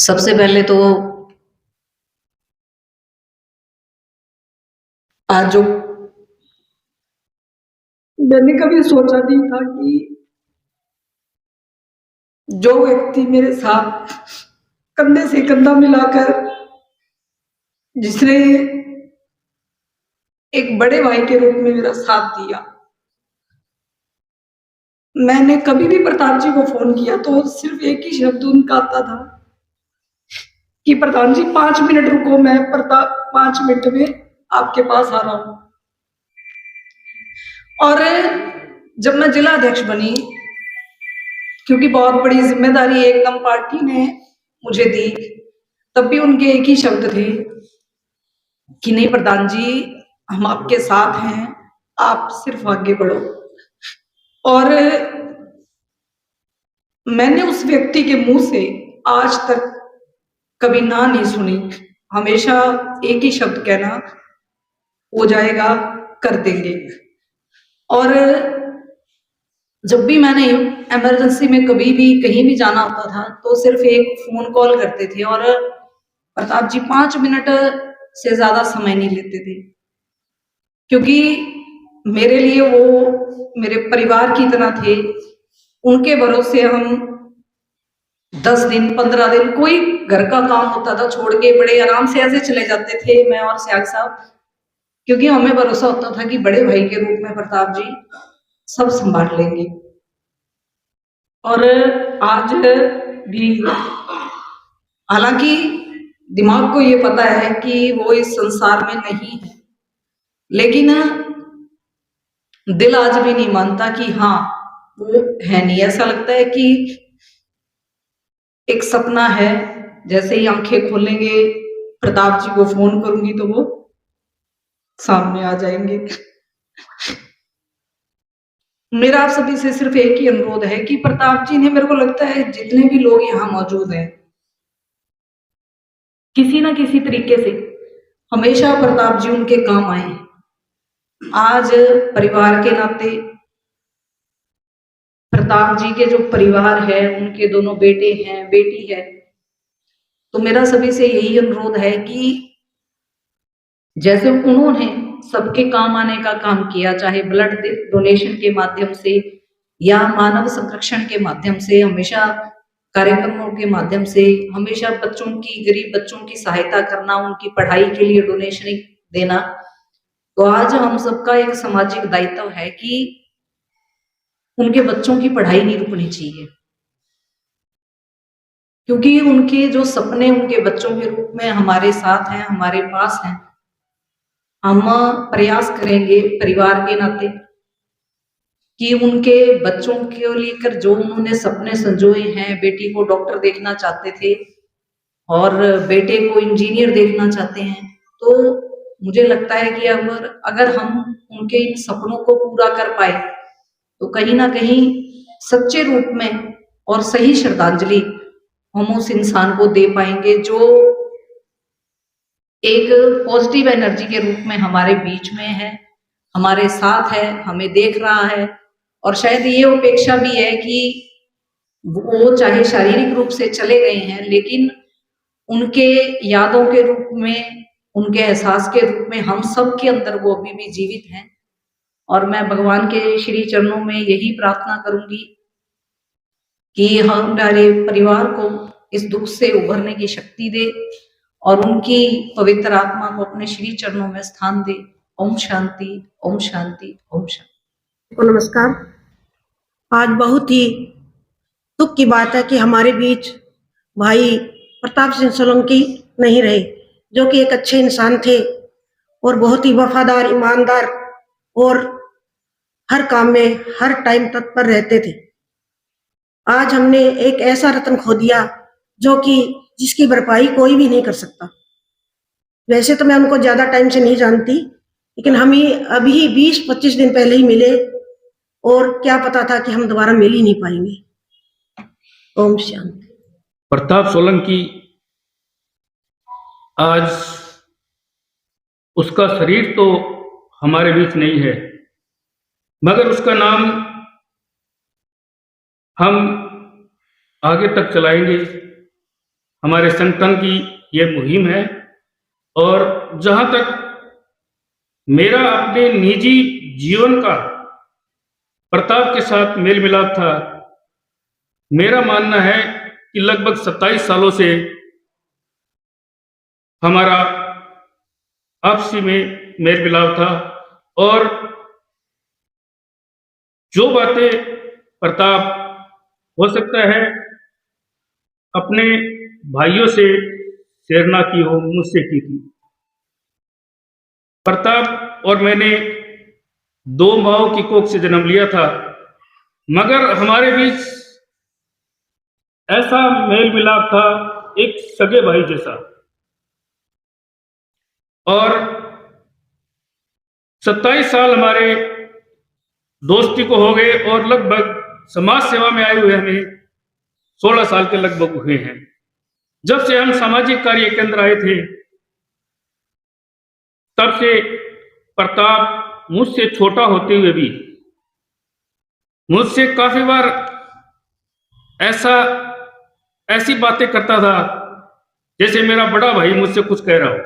सबसे पहले तो आज जो मैंने कभी सोचा नहीं था कि जो व्यक्ति मेरे साथ कंधे से कंधा मिलाकर जिसने एक बड़े भाई के रूप में मेरा साथ दिया, मैंने कभी भी प्रताप जी को फोन किया तो सिर्फ एक ही शब्द उनका आता था कि प्रधान जी 5 मिनट रुको, मैं प्रताप 5 मिनट में आपके पास आ रहा हूं। और जब मैं जिला अध्यक्ष बनी, क्योंकि बहुत बड़ी जिम्मेदारी एकदम पार्टी ने मुझे दी, तब भी उनके एक ही शब्द थे कि नहीं प्रधान जी, हम आपके साथ हैं, आप सिर्फ आगे बढ़ो। और मैंने उस व्यक्ति के मुंह से आज तक कभी ना नहीं सुनी, हमेशा एक ही शब्द कहना, हो जाएगा, कर देंगे। और जब भी मैंने इमरजेंसी में कभी भी कहीं भी जाना होता था तो सिर्फ एक फोन कॉल करते थे और प्रताप जी 5 मिनट से ज्यादा समय नहीं लेते थे, क्योंकि मेरे लिए वो मेरे परिवार की तरह थे। उनके भरोसे हम 10 दिन 15 दिन कोई घर का काम होता था छोड़ के बड़े आराम से ऐसे चले जाते थे, मैं और सियाग साहब, क्योंकि हमें भरोसा होता था कि बड़े भाई के रूप में प्रताप जी सब संभाल लेंगे। और आज भी हालांकि दिमाग को ये पता है कि वो इस संसार में नहीं है, लेकिन दिल आज भी नहीं मानता कि हाँ वो है नहीं। ऐसा लगता है कि एक सपना है, जैसे ही आंखें खोलेंगे प्रताप जी को फोन करूंगी तो वो सामने आ जाएंगे। मेरा आप सभी से सिर्फ एक ही अनुरोध है कि प्रताप जी ने, मेरे को लगता है जितने भी लोग यहाँ मौजूद हैं, किसी ना किसी तरीके से हमेशा प्रताप जी उनके काम आए। आज परिवार के नाते प्रताप जी के जो परिवार है, उनके दोनों बेटे हैं, बेटी है, तो मेरा सभी से यही अनुरोध है कि जैसे उन्होंने सबके काम आने का काम किया, चाहे ब्लड डोनेशन के माध्यम से या मानव संरक्षण के माध्यम से, हमेशा कार्यक्रमों के माध्यम से, हमेशा बच्चों की, गरीब बच्चों की सहायता करना, उनकी पढ़ाई के लिए डोनेशन देना, तो आज हम सबका एक सामाजिक दायित्व है कि उनके बच्चों की पढ़ाई नहीं रुकनी चाहिए, क्योंकि उनके जो सपने उनके बच्चों के रूप में हमारे साथ हैं, हमारे पास हैं। हम प्रयास करेंगे परिवार के नाते कि उनके बच्चों को लेकर जो उन्होंने सपने संजोए हैं, बेटी को डॉक्टर देखना चाहते थे और बेटे को इंजीनियर देखना चाहते हैं, तो मुझे लगता है कि अगर हम उनके इन सपनों को पूरा कर पाए तो कहीं ना कहीं सच्चे रूप में और सही श्रद्धांजलि हम उस इंसान को दे पाएंगे जो एक पॉजिटिव एनर्जी के रूप में हमारे बीच में है, हमारे साथ है, हमें देख रहा है। और शायद ये अपेक्षा भी है कि वो चाहे शारीरिक रूप से चले गए हैं, लेकिन उनके यादों के रूप में, उनके एहसास के रूप में हम सब के अंदर वो अभी भी जीवित हैं। और मैं भगवान के श्री चरणों में यही प्रार्थना करूंगी कि हमारे परिवार को इस दुख से उभरने की शक्ति दे और उनकी पवित्र आत्मा को अपने श्री चरणों में स्थान दे। ओम शांति, ओम शांति, ओम शांति। नमस्कार। आज बहुत ही दुख की बात है कि हमारे बीच भाई प्रताप सिंह सोलंकी नहीं रहे, जो कि एक अच्छे इंसान थे और बहुत ही वफादार, ईमानदार और हर काम में हर टाइम तत्पर रहते थे। आज हमने एक ऐसा रत्न खो दिया जो कि जिसकी भरपाई कोई भी नहीं कर सकता। वैसे तो मैं उनको ज्यादा टाइम से नहीं जानती, लेकिन हम ही अभी 20-25 दिन पहले ही मिले और क्या पता था कि हम दोबारा मिल ही नहीं पाएंगे। ओम शांति। प्रताप सोलंकी, आज उसका शरीर तो हमारे बीच नहीं है, मगर उसका नाम हम आगे तक चलाएंगे। हमारे संगठन की ये मुहिम है। और जहां तक मेरा अपने निजी जीवन का प्रताप के साथ मेल मिलाप था, मेरा मानना है कि लगभग 27 सालों से हमारा आपसी में मेल मिलाप था। और जो बातें प्रताप हो सकता है अपने भाइयों से शेयर ना की हो, मुझसे की थी। प्रताप और मैंने दो माओं की कोख से जन्म लिया था, मगर हमारे बीच ऐसा मेल मिलाप था एक सगे भाई जैसा। और 27 साल हमारे दोस्ती को हो गए और लगभग समाज सेवा में आए हुए हमें 16 साल के लगभग हुए हैं। जब से हम सामाजिक कार्य के अंदर आए थे, तब से प्रताप मुझसे छोटा होते हुए भी मुझसे काफी बार ऐसी बातें करता था जैसे मेरा बड़ा भाई मुझसे कुछ कह रहा हो।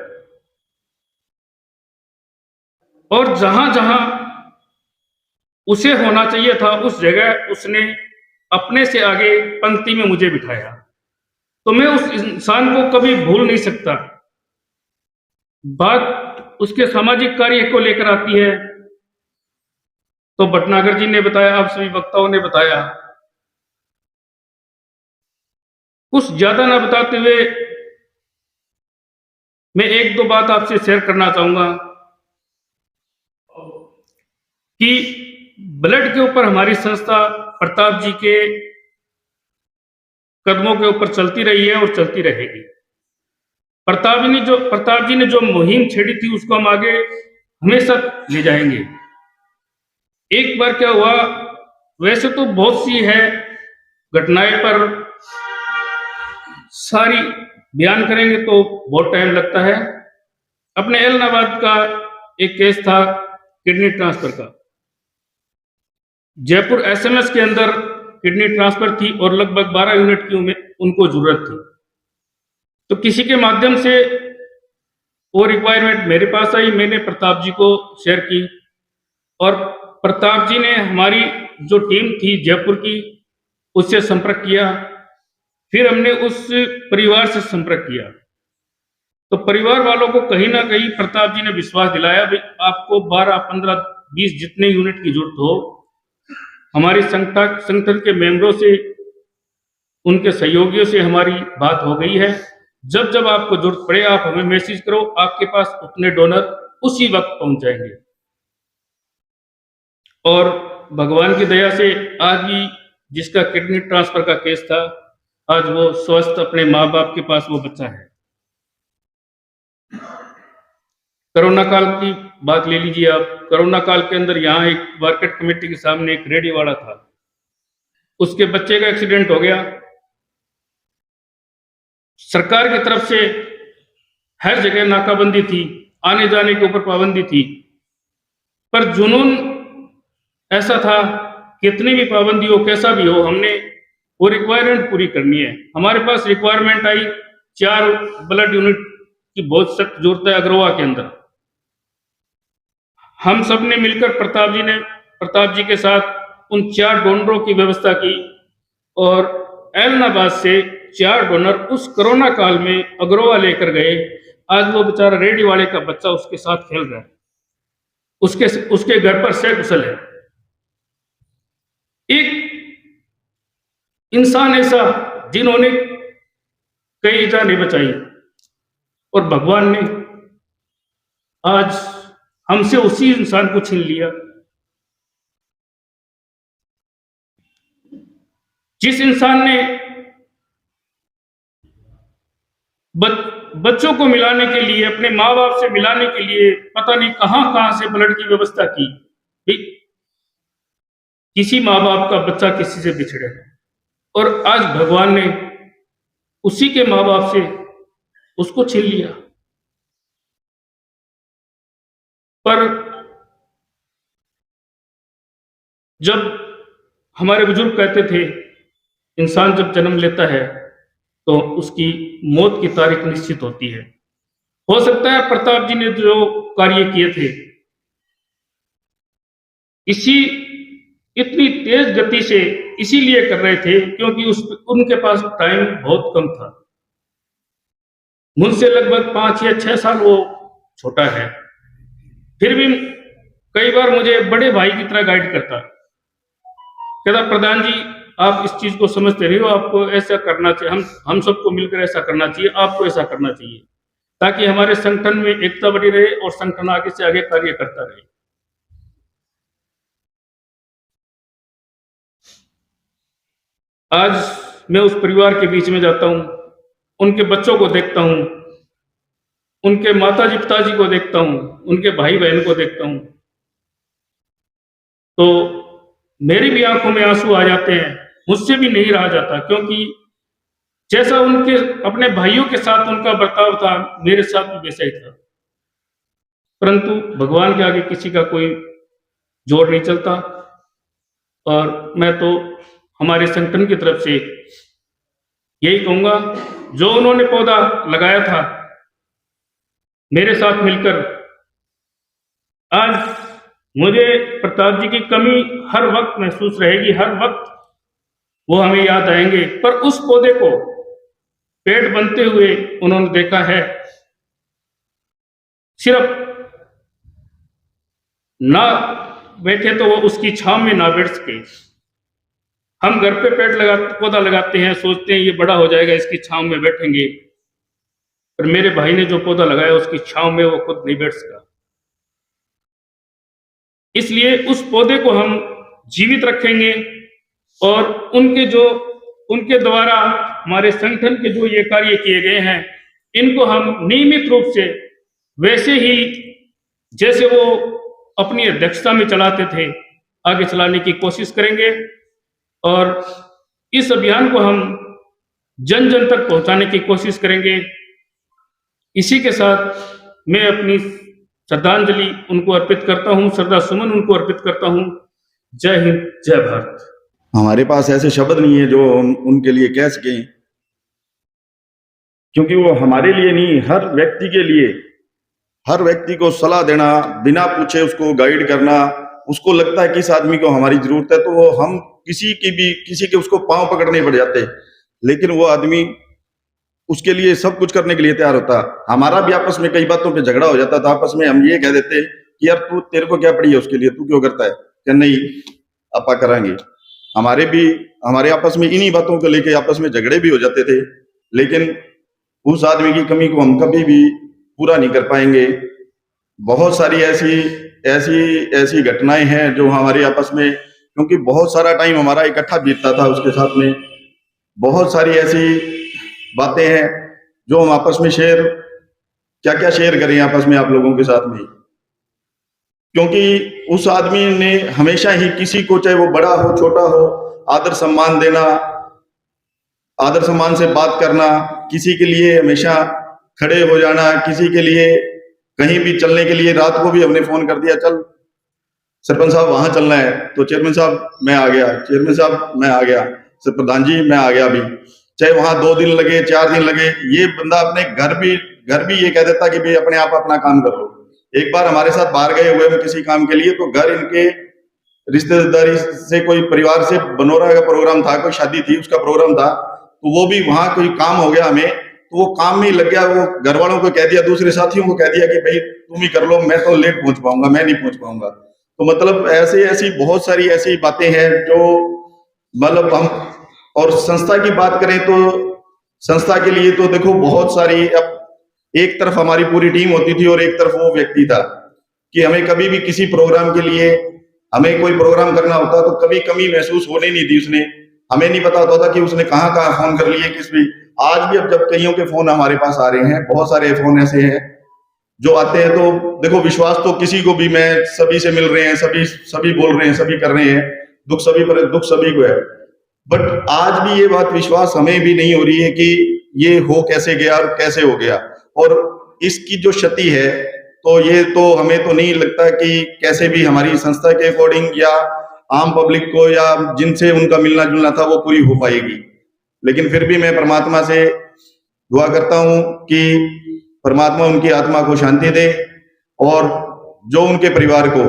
और जहां जहां उसे होना चाहिए था उस जगह उसने अपने से आगे पंक्ति में मुझे बिठाया। तो मैं उस इंसान को कभी भूल नहीं सकता। बात उसके सामाजिक कार्य को लेकर आती है तो भटनागर जी ने बताया, आप सभी वक्ताओं ने बताया। कुछ ज्यादा ना बताते हुए मैं एक दो बात आपसे शेयर करना चाहूंगा कि ब्लड के ऊपर हमारी संस्था प्रताप जी के कदमों के ऊपर चलती रही है और चलती रहेगी। प्रताप जी ने जो मुहिम छेड़ी थी उसको हम आगे हमेशा ले जाएंगे। एक बार क्या हुआ, वैसे तो बहुत सी है घटनाएं, पर सारी बयान करेंगे तो बहुत टाइम लगता है। अपने एलनाबाद का एक केस था किडनी ट्रांसफर का। जयपुर एसएमएस के अंदर किडनी ट्रांसफर थी और लगभग 12 यूनिट की उनको जरूरत थी। तो किसी के माध्यम से वो रिक्वायरमेंट मेरे पास आई, मैंने प्रताप जी को शेयर की और प्रताप जी ने हमारी जो टीम थी जयपुर की उससे संपर्क किया। फिर हमने उस परिवार से संपर्क किया तो परिवार वालों को कहीं ना कहीं प्रताप जी ने विश्वास दिलाया, भाई आपको 12, 15, 20 जितने यूनिट की जरूरत हो, हमारी संगठन के मेंबरों से, उनके सहयोगियों से हमारी बात हो गई है। जब जब आपको जरूरत पड़े आप हमें मैसेज करो, आपके पास उतने डोनर उसी वक्त पहुंच जाएंगे। और भगवान की दया से आज भी जिसका किडनी ट्रांसफर का केस था, आज वो स्वस्थ अपने माँ बाप के पास वो बच्चा है। कोरोना काल की बात ले लीजिए आप। कोरोना काल के अंदर यहाँ एक मार्केट कमेटी के सामने एक रेडी वाला था, उसके बच्चे का एक्सीडेंट हो गया। सरकार की तरफ से हर जगह नाकाबंदी थी, आने जाने के ऊपर पाबंदी थी, पर जुनून ऐसा था कितनी भी पाबंदी हो, कैसा भी हो, हमने वो रिक्वायरमेंट पूरी करनी है। हमारे पास रिक्वायरमेंट आई 4 ब्लड यूनिट की बहुत सख्त जरूरत है अग्रवा के अंदर। हम सब ने मिलकर प्रताप जी के साथ उन 4 डोनरों की व्यवस्था की और एलनाबाद से 4 डोनर उस कोरोना काल में अग्रवा लेकर गए। आज वो बेचारा रेडी वाले का बच्चा उसके साथ खेल रहा है, उसके घर पर सकुशल है। एक इंसान ऐसा जिन्होंने कई जानें बचाई और भगवान ने आज हमसे उसी इंसान को छीन लिया। जिस इंसान ने बच्चों को मिलाने के लिए, अपने माँ बाप से मिलाने के लिए पता नहीं कहां से ब्लड की व्यवस्था की, किसी माँ बाप का बच्चा किसी से बिछड़े और आज भगवान ने उसी के माँ बाप से उसको छीन लिया। पर जब हमारे बुजुर्ग कहते थे इंसान जब जन्म लेता है तो उसकी मौत की तारीख निश्चित होती है। हो सकता है प्रताप जी ने जो कार्य किए थे इसी इतनी तेज गति से इसीलिए कर रहे थे क्योंकि उनके पास टाइम बहुत कम था। मुझसे लगभग 5 या 6 साल वो छोटा है, फिर भी कई बार मुझे बड़े भाई की तरह गाइड करता, कहता प्रधान जी आप इस चीज को समझते नहीं हो, आपको ऐसा करना चाहिए, हम सबको मिलकर ऐसा करना चाहिए, आपको ऐसा करना चाहिए, ताकि हमारे संगठन में एकता बनी रहे और संगठन आगे से आगे कार्य करता रहे। आज मैं उस परिवार के बीच में जाता हूं, उनके बच्चों को देखता हूं, उनके माताजी पिताजी को देखता हूं, उनके भाई बहन को देखता हूं, तो मेरी भी आंखों में आंसू आ जाते हैं, मुझसे भी नहीं रहा जाता, क्योंकि जैसा उनके अपने भाइयों के साथ उनका बर्ताव था मेरे साथ भी वैसा ही था। परंतु भगवान के आगे किसी का कोई जोर नहीं चलता, और मैं तो हमारे संगठन की तरफ से यही कहूंगा, जो उन्होंने पौधा लगाया था मेरे साथ मिलकर, आज मुझे प्रताप जी की कमी हर वक्त महसूस रहेगी, हर वक्त वो हमें याद आएंगे, पर उस पौधे को पेड़ बनते हुए उन्होंने देखा है। सिर्फ ना बैठे तो वो उसकी छांव में ना बैठ सके। हम घर पे पौधा लगाते हैं, सोचते हैं ये बड़ा हो जाएगा, इसकी छांव में बैठेंगे, पर मेरे भाई ने जो पौधा लगाया उसकी छांव में वो खुद नहीं बैठ सका। इसलिए उस पौधे को हम जीवित रखेंगे और उनके द्वारा हमारे संगठन के जो ये कार्य किए गए हैं इनको हम नियमित रूप से वैसे ही जैसे वो अपनी अध्यक्षता में चलाते थे आगे चलाने की कोशिश करेंगे, और इस अभियान को हम जन जन तक पहुंचाने की कोशिश करेंगे। इसी के साथ मैं अपनी श्रद्धांजलि उनको अर्पित करता हूं, श्रद्धा सुमन उनको अर्पित करता हूं। जय हिंद, जय भारत। हमारे पास ऐसे शब्द नहीं है जो हम उनके लिए कह सकें, क्योंकि वो हमारे लिए नहीं, हर व्यक्ति के लिए, हर व्यक्ति को सलाह देना, बिना पूछे उसको गाइड करना। उसको लगता है कि इस आदमी को हमारी जरूरत है, तो वो हम किसी के उसको पांव पकड़ने पड़ जाते, लेकिन वो आदमी उसके लिए सब कुछ करने के लिए तैयार होता। हमारा भी आपस में कई बातों पे झगड़ा हो जाता था, आपस में हम ये कह देते कि यार तेरे को क्या पड़ी है उसके लिए, तू क्यों करता है, क्या नहीं आपा कराएंगे। हमारे आपस में इन्हीं बातों को लेके आपस में झगड़े भी हो जाते थे, लेकिन उस आदमी की कमी को हम कभी भी पूरा नहीं कर पाएंगे। बहुत सारी ऐसी घटनाएं हैं जो हमारे आपस में, क्योंकि बहुत सारा टाइम हमारा इकट्ठा बीतता था उसके साथ में, बहुत सारी ऐसी बातें हैं जो हम आपस में क्या शेयर करें आपस में आप लोगों के साथ में, क्योंकि उस आदमी ने हमेशा ही किसी को, चाहे वो बड़ा हो छोटा हो, आदर सम्मान देना, आदर सम्मान से बात करना, किसी के लिए हमेशा खड़े हो जाना, किसी के लिए कहीं भी चलने के लिए, रात को भी हमने फोन कर दिया, चल सरपंच साहब वहां चलना है, तो चेयरमैन साहब मैं आ गया, चेयरमैन साहब मैं आ गया, सर प्रधान जी मैं आ गया। अभी चाहे वहां 2 दिन लगे 4 दिन लगे, ये बंदा अपने घर भी ये कह देता कि भाई अपने आप अपना काम कर लो। एक बार हमारे साथ बाहर गए हुए हम किसी काम के लिए, तो घर इनके रिश्तेदारी से कोई परिवार से बनोरा का प्रोग्राम था, कोई शादी थी उसका प्रोग्राम था, तो वो भी वहां कोई काम हो गया हमें, तो वो काम में ही लग गया। वो घर वालों को कह दिया, दूसरे साथियों को कह दिया कि भाई तुम ही कर लो, मैं तो लेट पहुंच पाऊंगा, मैं नहीं पहुंच पाऊंगा। तो मतलब ऐसी बहुत सारी ऐसी बातें हैं जो मतलब हम, और संस्था की बात करें तो संस्था के लिए तो देखो बहुत सारी, अब एक तरफ हमारी पूरी टीम होती थी और एक तरफ वो व्यक्ति था कि हमें कभी भी किसी प्रोग्राम के लिए, हमें कोई प्रोग्राम करना होता तो कभी कमी महसूस होने नहीं दी उसने। हमें नहीं पता होता था कि उसने कहाँ फोन कर लिए किस भी। आज भी अब जब कईयों के फोन हमारे पास आ रहे हैं, बहुत सारे फोन ऐसे हैं जो आते हैं, तो देखो विश्वास तो किसी को भी, मैं सभी से मिल रहे हैं, सभी बोल रहे हैं, सभी कर रहे हैं, दुख सभी पर, दुख सभी को है, बट आज भी ये बात विश्वास हमें भी नहीं हो रही है कि ये हो कैसे गया और कैसे हो गया, और इसकी जो क्षति है तो ये तो हमें तो नहीं लगता कि कैसे भी हमारी संस्था के अकॉर्डिंग या आम पब्लिक को या जिनसे उनका मिलना जुलना था वो पूरी हो पाएगी। लेकिन फिर भी मैं परमात्मा से दुआ करता हूं कि परमात्मा उनकी आत्मा को शांति दे, और जो उनके परिवार को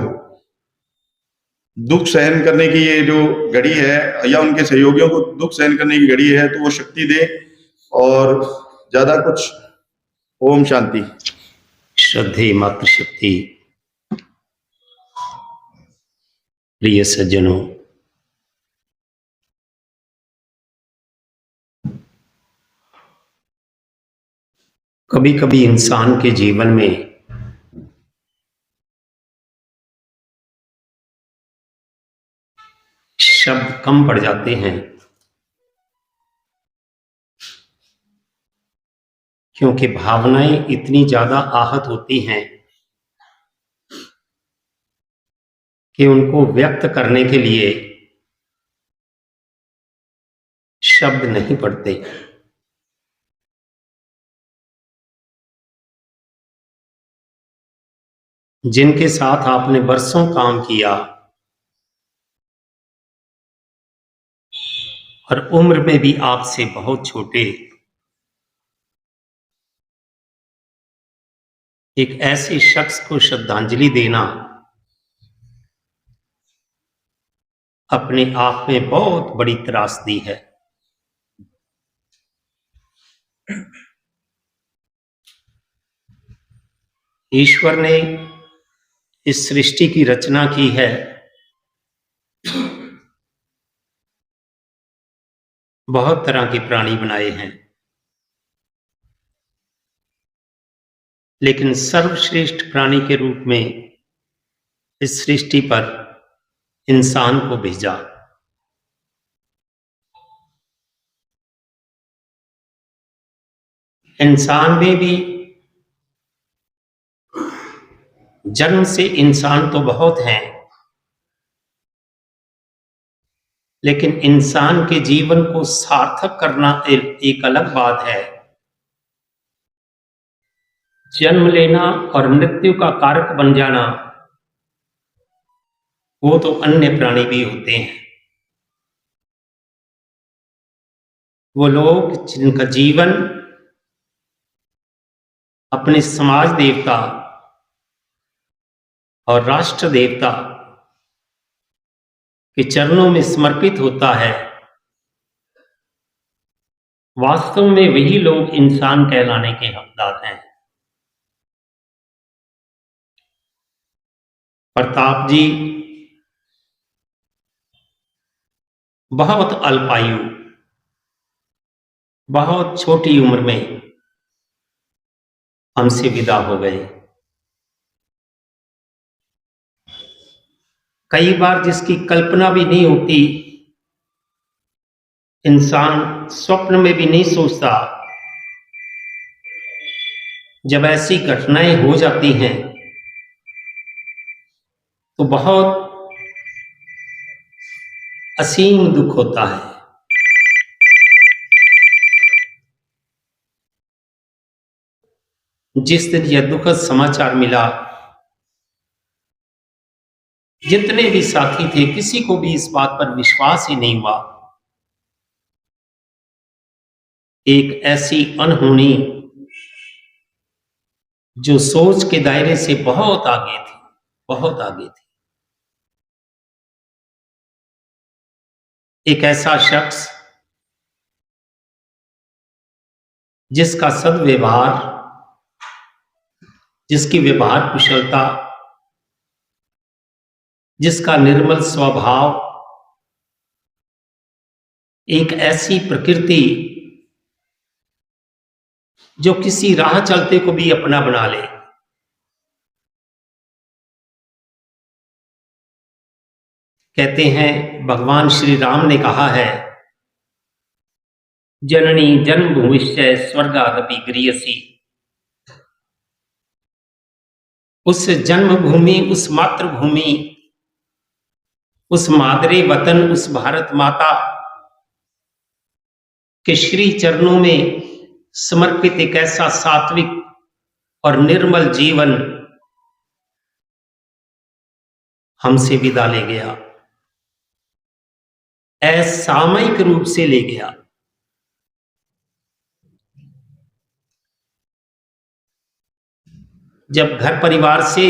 दुख सहन करने की ये जो घड़ी है, या उनके सहयोगियों को दुख सहन करने की घड़ी है, तो वो शक्ति दे। और ज्यादा कुछ, ओम शांति। श्रद्धेय मातृशक्ति। प्रिय सज्जनों, कभी कभी इंसान के जीवन में शब्द कम पड़ जाते हैं, क्योंकि भावनाएं इतनी ज्यादा आहत होती हैं कि उनको व्यक्त करने के लिए शब्द नहीं पड़ते। जिनके साथ आपने बरसों काम किया और उम्र में भी आपसे बहुत छोटे, एक ऐसे शख्स को श्रद्धांजलि देना अपने आप में बहुत बड़ी त्रासदी है। ईश्वर ने इस सृष्टि की रचना की है, बहुत तरह के प्राणी बनाए हैं, लेकिन सर्वश्रेष्ठ प्राणी के रूप में इस सृष्टि पर इंसान को भेजा। इंसान में भी जन्म से इंसान तो बहुत हैं, लेकिन इंसान के जीवन को सार्थक करना एक अलग बात है। जन्म लेना और मृत्यु का कारक बन जाना, वो तो अन्य प्राणी भी होते हैं। वो लोग जिनका जीवन अपने समाज देवता और राष्ट्र देवता के चरणों में समर्पित होता है, वास्तव में वही लोग इंसान कहलाने के हकदार हैं। प्रताप जी बहुत अल्पायु, बहुत छोटी उम्र में हमसे विदा हो गए। कई बार जिसकी कल्पना भी नहीं होती, इंसान स्वप्न में भी नहीं सोचता, जब ऐसी घटनाएं हो जाती हैं तो बहुत असीम दुख होता है। जिस दिन यह दुखद समाचार मिला, जितने भी साथी थे, किसी को भी इस बात पर विश्वास ही नहीं हुआ। एक ऐसी अनहोनी जो सोच के दायरे से बहुत आगे थी, बहुत आगे थी। एक ऐसा शख्स जिसका सद्व्यवहार, जिसकी व्यवहार कुशलता, जिसका निर्मल स्वभाव, एक ऐसी प्रकृति जो किसी राह चलते को भी अपना बना ले। कहते हैं भगवान श्री राम ने कहा है, जननी जन्मभूमिश्च स्वर्गादपि गरीयसी। उस जन्मभूमि, उस मातृभूमि, उस मादरे वतन, उस भारत माता के श्री चरणों में समर्पित एक ऐसा सात्विक और निर्मल जीवन हमसे विदा ले गया, असामयिक रूप से ले गया। जब घर परिवार से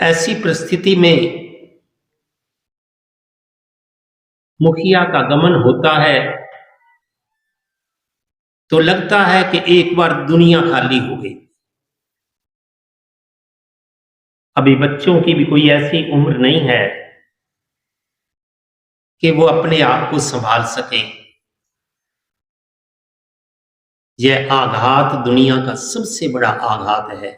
ऐसी परिस्थिति में मुखिया का गमन होता है तो लगता है कि एक बार दुनिया खाली हो गई। अभी बच्चों की भी कोई ऐसी उम्र नहीं है कि वो अपने आप को संभाल सके। यह आघात दुनिया का सबसे बड़ा आघात है,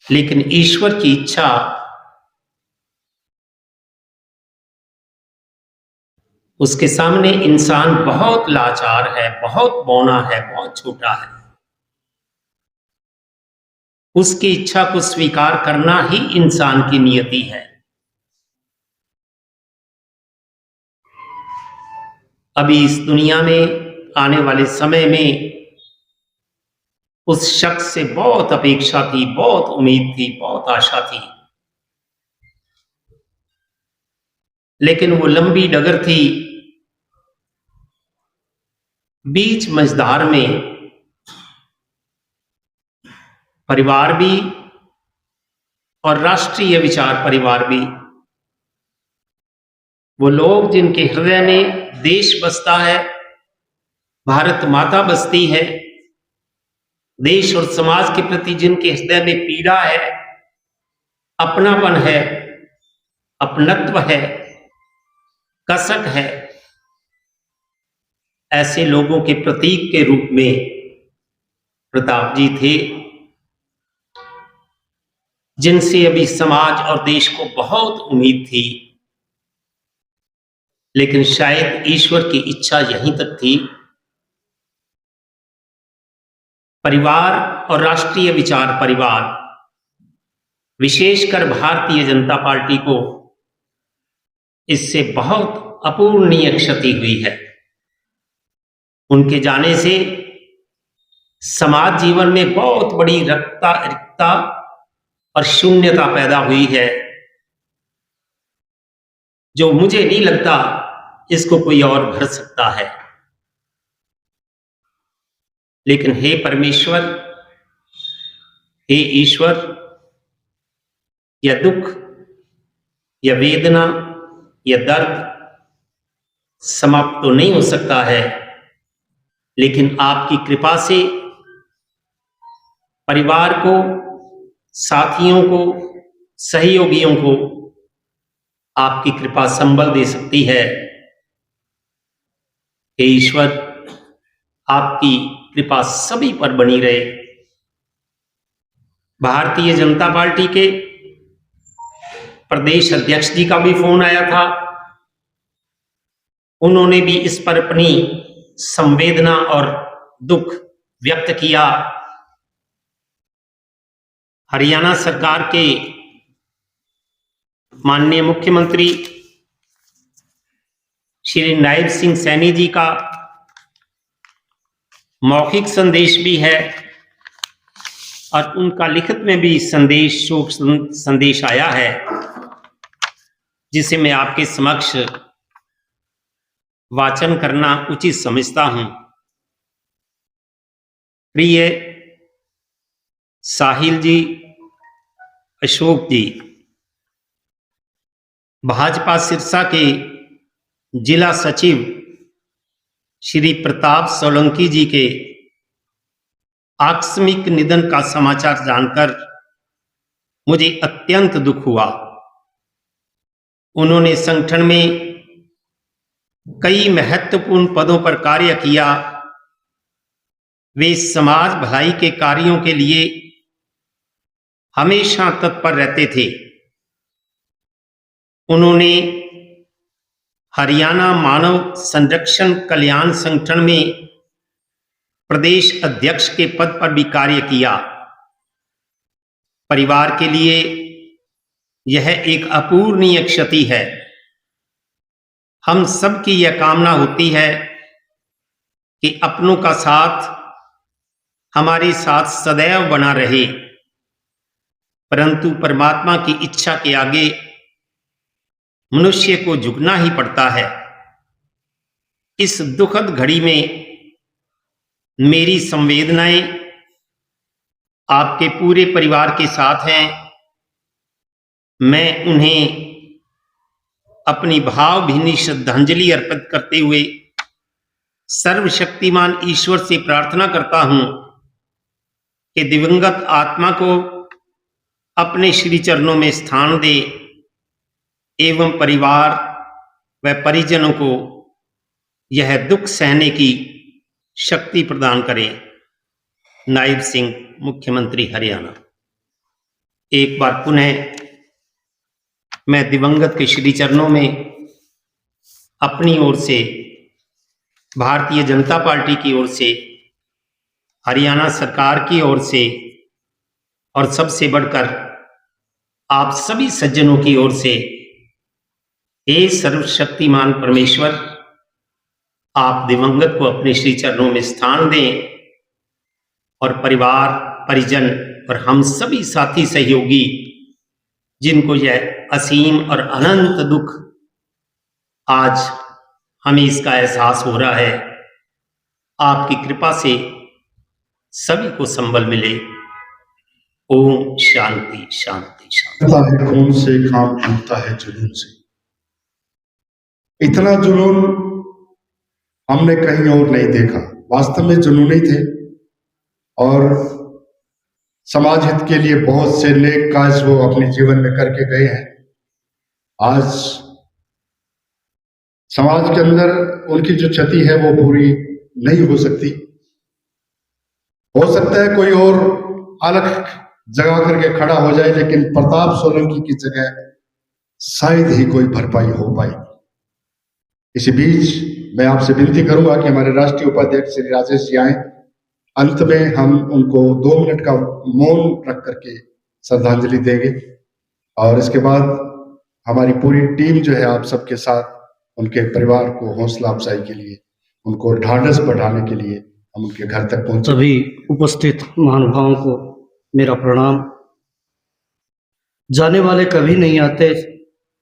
लेकिन ईश्वर की इच्छा उसके सामने इंसान बहुत लाचार है, बहुत बौना है, बहुत छोटा है। उसकी इच्छा को स्वीकार करना ही इंसान की नियति है। अभी इस दुनिया में आने वाले समय में उस शख्स से बहुत अपेक्षा थी, बहुत उम्मीद थी, बहुत आशा थी, लेकिन वो लंबी डगर थी। बीच मझधार में परिवार भी और राष्ट्रीय विचार परिवार भी, वो लोग जिनके हृदय में देश बसता है, भारत माता बसती है, देश और समाज के प्रति जिनके हृदय में पीड़ा है, अपनापन है, अपनत्व है, कसक है, ऐसे लोगों के प्रतीक के रूप में प्रताप जी थे, जिनसे अभी समाज और देश को बहुत उम्मीद थी। लेकिन शायद ईश्वर की इच्छा यहीं तक थी। परिवार और राष्ट्रीय विचार परिवार, विशेषकर भारतीय जनता पार्टी को इससे बहुत अपूरणीय क्षति हुई है। उनके जाने से समाज जीवन में बहुत बड़ी रिक्तता और शून्यता पैदा हुई है, जो मुझे नहीं लगता इसको कोई और भर सकता है। लेकिन हे परमेश्वर, हे ईश्वर, यह दुख, यह वेदना, यह दर्द समाप्त तो नहीं हो सकता है, लेकिन आपकी कृपा से परिवार को, साथियों को, सहयोगियों को आपकी कृपा संबल दे सकती है। हे ईश्वर, आपकी कृपा सभी पर बनी रहे। भारतीय जनता पार्टी के प्रदेश अध्यक्ष जी का भी फोन आया था। उन्होंने भी इस पर अपनी संवेदना और दुख व्यक्त किया। हरियाणा सरकार के माननीय मुख्यमंत्री श्री नायब सिंह सैनी जी का मौखिक संदेश भी है और उनका लिखित में भी संदेश, शोक संदेश आया है, जिसे मैं आपके समक्ष वाचन करना उचित समझता हूं। प्रिय साहिल जी, अशोक जी, भाजपा सिरसा के जिला सचिव श्री प्रताप सोलंकी जी के आकस्मिक निधन का समाचार जानकर मुझे अत्यंत दुख हुआ। उन्होंने संगठन में कई महत्वपूर्ण पदों पर कार्य किया। वे समाज भलाई के कार्यों के लिए हमेशा तत्पर रहते थे। उन्होंने हरियाणा मानव संरक्षण कल्याण संगठन में प्रदेश अध्यक्ष के पद पर भी कार्य किया। परिवार के लिए यह एक अपूरणीय क्षति है। हम सबकी यह कामना होती है कि अपनों का साथ हमारे साथ सदैव बना रहे, परंतु परमात्मा की इच्छा के आगे मनुष्य को झुकना ही पड़ता है। इस दुखद घड़ी में मेरी संवेदनाएं आपके पूरे परिवार के साथ हैं। मैं उन्हें अपनी भावभीनी श्रद्धांजलि अर्पित करते हुए सर्वशक्तिमान ईश्वर से प्रार्थना करता हूं कि दिवंगत आत्मा को अपने श्री चरणों में स्थान दे एवं परिवार व परिजनों को यह दुख सहने की शक्ति प्रदान करे। नायब सिंह, मुख्यमंत्री हरियाणा। एक बार पुनः मैं दिवंगत के श्री चरणों में अपनी ओर से, भारतीय जनता पार्टी की ओर से, हरियाणा सरकार की ओर से और सबसे बढ़कर आप सभी सज्जनों की ओर से, हे सर्वशक्तिमान परमेश्वर, आप दिवंगत को अपने श्री चरणों में स्थान दें और परिवार, परिजन और हम सभी साथी सहयोगी जिनको यह असीम और अनंत दुख आज हमें इसका एहसास हो रहा है, आपकी कृपा से सभी को संबल मिले। ओम शांति शांति शांति। पता है खून से काम टूटता है जुनून से। इतना जुनून हमने कहीं और नहीं देखा। वास्तव में जुनूनी थे और समाज हित के लिए बहुत से नेक काज वो अपने जीवन में करके गए हैं। आज समाज के अंदर उनकी जो क्षति है वो पूरी नहीं हो सकती। हो सकता है कोई और अलग जगह करके खड़ा हो जाए, लेकिन प्रताप सोलंकी की जगह शायद ही कोई भरपाई हो पाएगी। इसी बीच मैं आपसे विनती करूंगा कि हमारे राष्ट्रीय उपाध्यक्ष श्री राजेश जी आए। अंत में हम उनको 2 मिनट का मौन रख करके श्रद्धांजलि देंगे और इसके बाद हमारी पूरी टीम जो है आप सबके साथ उनके परिवार को हौसला अफजाई के लिए, उनको ढांढस बढ़ाने के लिए हम उनके घर तक पहुंचे। सभी उपस्थित महानुभावों को मेरा प्रणाम। जाने वाले कभी नहीं आते,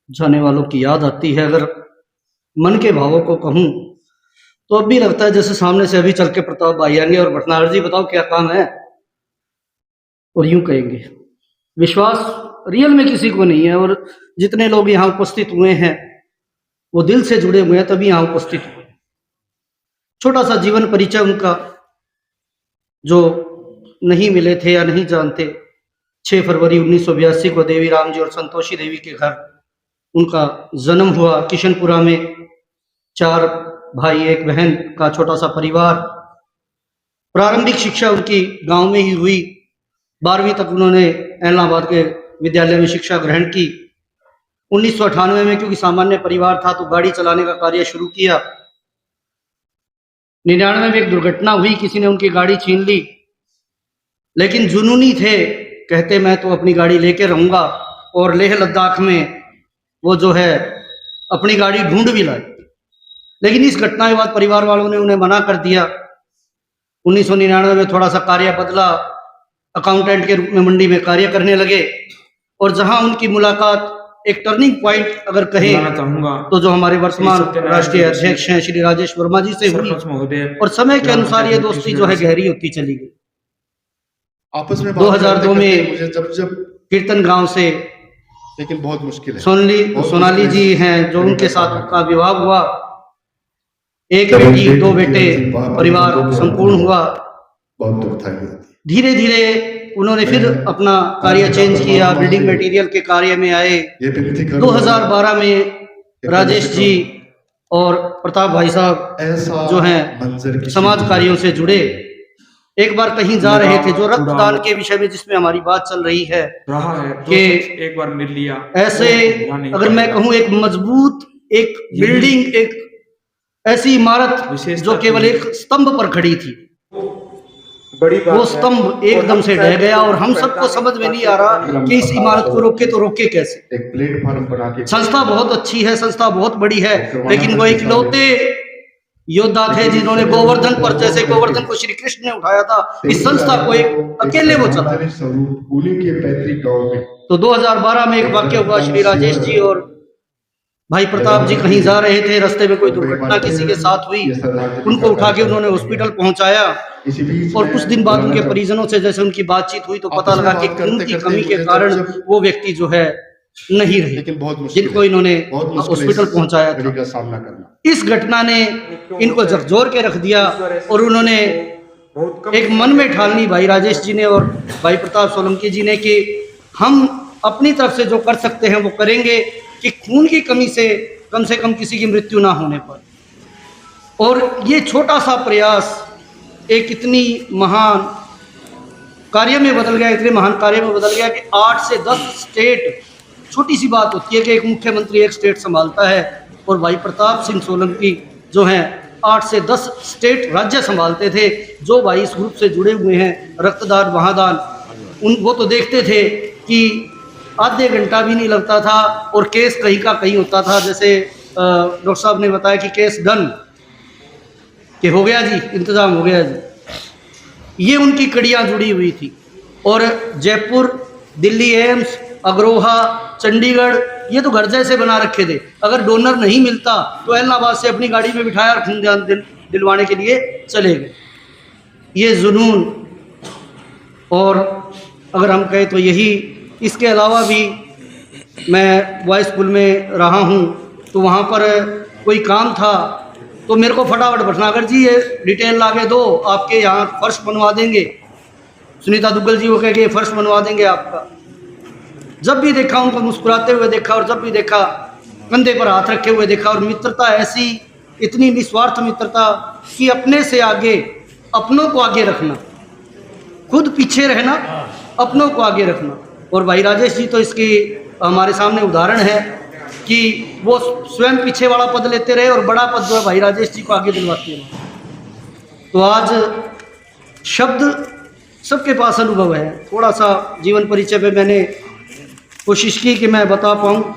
जाने वालों की याद आती है। अगर मन के भावों को कहूं तो अब भी लगता है जैसे सामने से अभी चल के प्रताप भाई आएंगे और भटनागर जी बताओ क्या काम है, और यूं कहेंगे। विश्वास रियल में किसी को नहीं है, और जितने लोग यहाँ उपस्थित हुए हैं वो दिल से जुड़े हुए हैं, तभी यहाँ उपस्थित हुए। छोटा सा जीवन परिचय उनका, जो नहीं मिले थे या नहीं जानते, 6 फरवरी 1982 को देवी राम जी और संतोषी देवी के घर उनका जन्म हुआ। किशनपुरा में 4 भाई 1 बहन का छोटा सा परिवार। प्रारंभिक शिक्षा उनकी गांव में ही हुई। 12वीं तक उन्होंने एलनाबाद के विद्यालय में शिक्षा ग्रहण की। 1998 में क्योंकि सामान्य परिवार था तो गाड़ी चलाने का कार्य शुरू किया। 99 में एक दुर्घटना हुई, किसी ने उनकी गाड़ी छीन ली, लेकिन जुनूनी थे, कहते मैं तो अपनी गाड़ी लेके रहूंगा, और लेह लद्दाख में वो जो है अपनी गाड़ी ढूंढ भी लाई। लेकिन इस घटना के बाद परिवार वालों ने उन्हें मना कर दिया। 1999 में थोड़ा सा कार्य बदला, अकाउंटेंट के रूप में मंडी में कार्य करने लगे, और जहां उनकी मुलाकात एक टर्निंग पॉइंट अगर कहें तो जो हमारे वर्तमान राष्ट्रीय अध्यक्ष हैं श्री राजेश वर्मा जी से हुई, और समय के अनुसार ये दोस्ती जो है गहरी होती चली गई। आपस में 2002 में जब कीर्तन गांव से, लेकिन बहुत मुश्किल है, सोनाली जी हैं जो उनके साथ उनका विवाह हुआ। 1 बेटी 2 बेटे, परिवार संपूर्ण हुआ। बहुत दुख था। धीरे धीरे उन्होंने फिर अपना कार्य चेंज किया, बिल्डिंग मटेरियल के कार्य में आए। 2012 में राजेश जी और प्रताप भाई साहब जो हैं समाज कार्यों से जुड़े। एक बार कहीं जा रहे थे, जो रक्तदान के विषय में जिसमें हमारी बात चल रही है कि एक बार मिल लिया, ऐसे अगर मैं कहूँ एक मजबूत एक बिल्डिंग, एक ऐसी इमारत जो केवल एक स्तंभ पर खड़ी थी, वो स्तंभ एकदम से ढह गया, और हम सबको समझ में नहीं आ रहा कि इस इमारत को रोके तो रोके कैसे। एक प्लेटफॉर्म बना के, संस्था बहुत अच्छी है, संस्था बहुत बड़ी है, लेकिन वो इकलौते योद्धा थे जिन्होंने गोवर्धन पर, जैसे गोवर्धन को श्री कृष्ण ने उठाया था, इस संस्था को एक अकेले वो चला। उन्हीं के पैतृक गांव में तो 2012 में एक वाक्य हुआ, श्री राजेश जी और भाई प्रताप जी कहीं जा रहे थे, रास्ते में कोई दुर्घटना किसी के साथ हुई, उनको उठा के उन्होंने हॉस्पिटल पहुंचाया और कुछ दिन बाद उनके परिजनों से जैसे उनकी बातचीत हुई तो पता लगा कि खून की कमी के कारण वो व्यक्ति जो है नहीं रहे, लेकिन बहुत मुश्किल जिनको इन्होंने बहुत हॉस्पिटल पहुंचाया था। का सामना करना। इस घटना ने इनको झकझोर के रख दिया और उन्होंने एक मन में ठान ली, भाई राजेश जी ने और भाई प्रताप सोलंकी जी ने, कि हम अपनी तरफ से जो कर सकते हैं वो करेंगे कि खून की कमी से कम किसी की मृत्यु ना होने पर। और ये छोटा सा प्रयास एक इतनी महान कार्य में बदल गया, इतने महान कार्य में बदल गया कि 8 से 10 स्टेट, छोटी सी बात होती है कि एक मुख्यमंत्री एक स्टेट संभालता है, और भाई प्रताप सिंह सोलंकी जो हैं 8 से 10 स्टेट राज्य संभालते थे। जो भाई इस ग्रुप से जुड़े हुए हैं, रक्तदान महादान, वो तो देखते थे कि आधे घंटा भी नहीं लगता था और केस कहीं का कहीं होता था। जैसे डॉक्टर साहब ने बताया कि केस डन, कि हो गया जी, इंतज़ाम हो गया जी। ये उनकी कड़ियाँ जुड़ी हुई थी। और जयपुर, दिल्ली एम्स, अग्रोहा, चंडीगढ़, ये तो घर जैसे बना रखे थे। अगर डोनर नहीं मिलता तो इलाहाबाद से अपनी गाड़ी में बिठाया और खून दिलवाने के लिए चले गए। ये जुनून, और अगर हम कहें तो यही, इसके अलावा भी मैं बॉयज़ स्कूल में रहा हूँ, तो वहाँ पर कोई काम था तो मेरे को फटाफट भटनागर जी ये डिटेल ला के दो, आपके यहाँ फर्श बनवा देंगे। सुनीता दुग्गल जी वो कह के फर्श बनवा देंगे आपका। जब भी देखा उनको मुस्कुराते हुए देखा, और जब भी देखा कंधे पर हाथ रखे हुए देखा। और मित्रता ऐसी, इतनी निस्वार्थ मित्रता कि अपने से आगे अपनों को आगे रखना, खुद पीछे रहना, अपनों को आगे रखना। और भाई राजेश जी तो इसकी हमारे सामने उदाहरण है कि वो स्वयं पीछे वाला पद लेते रहे और बड़ा पद जो है भाई राजेश जी को आगे दिलवाते रहे। तो आज शब्द सबके पास अनुभव है, थोड़ा सा जीवन परिचय पे मैंने कोशिश की कि मैं बता पाऊँ।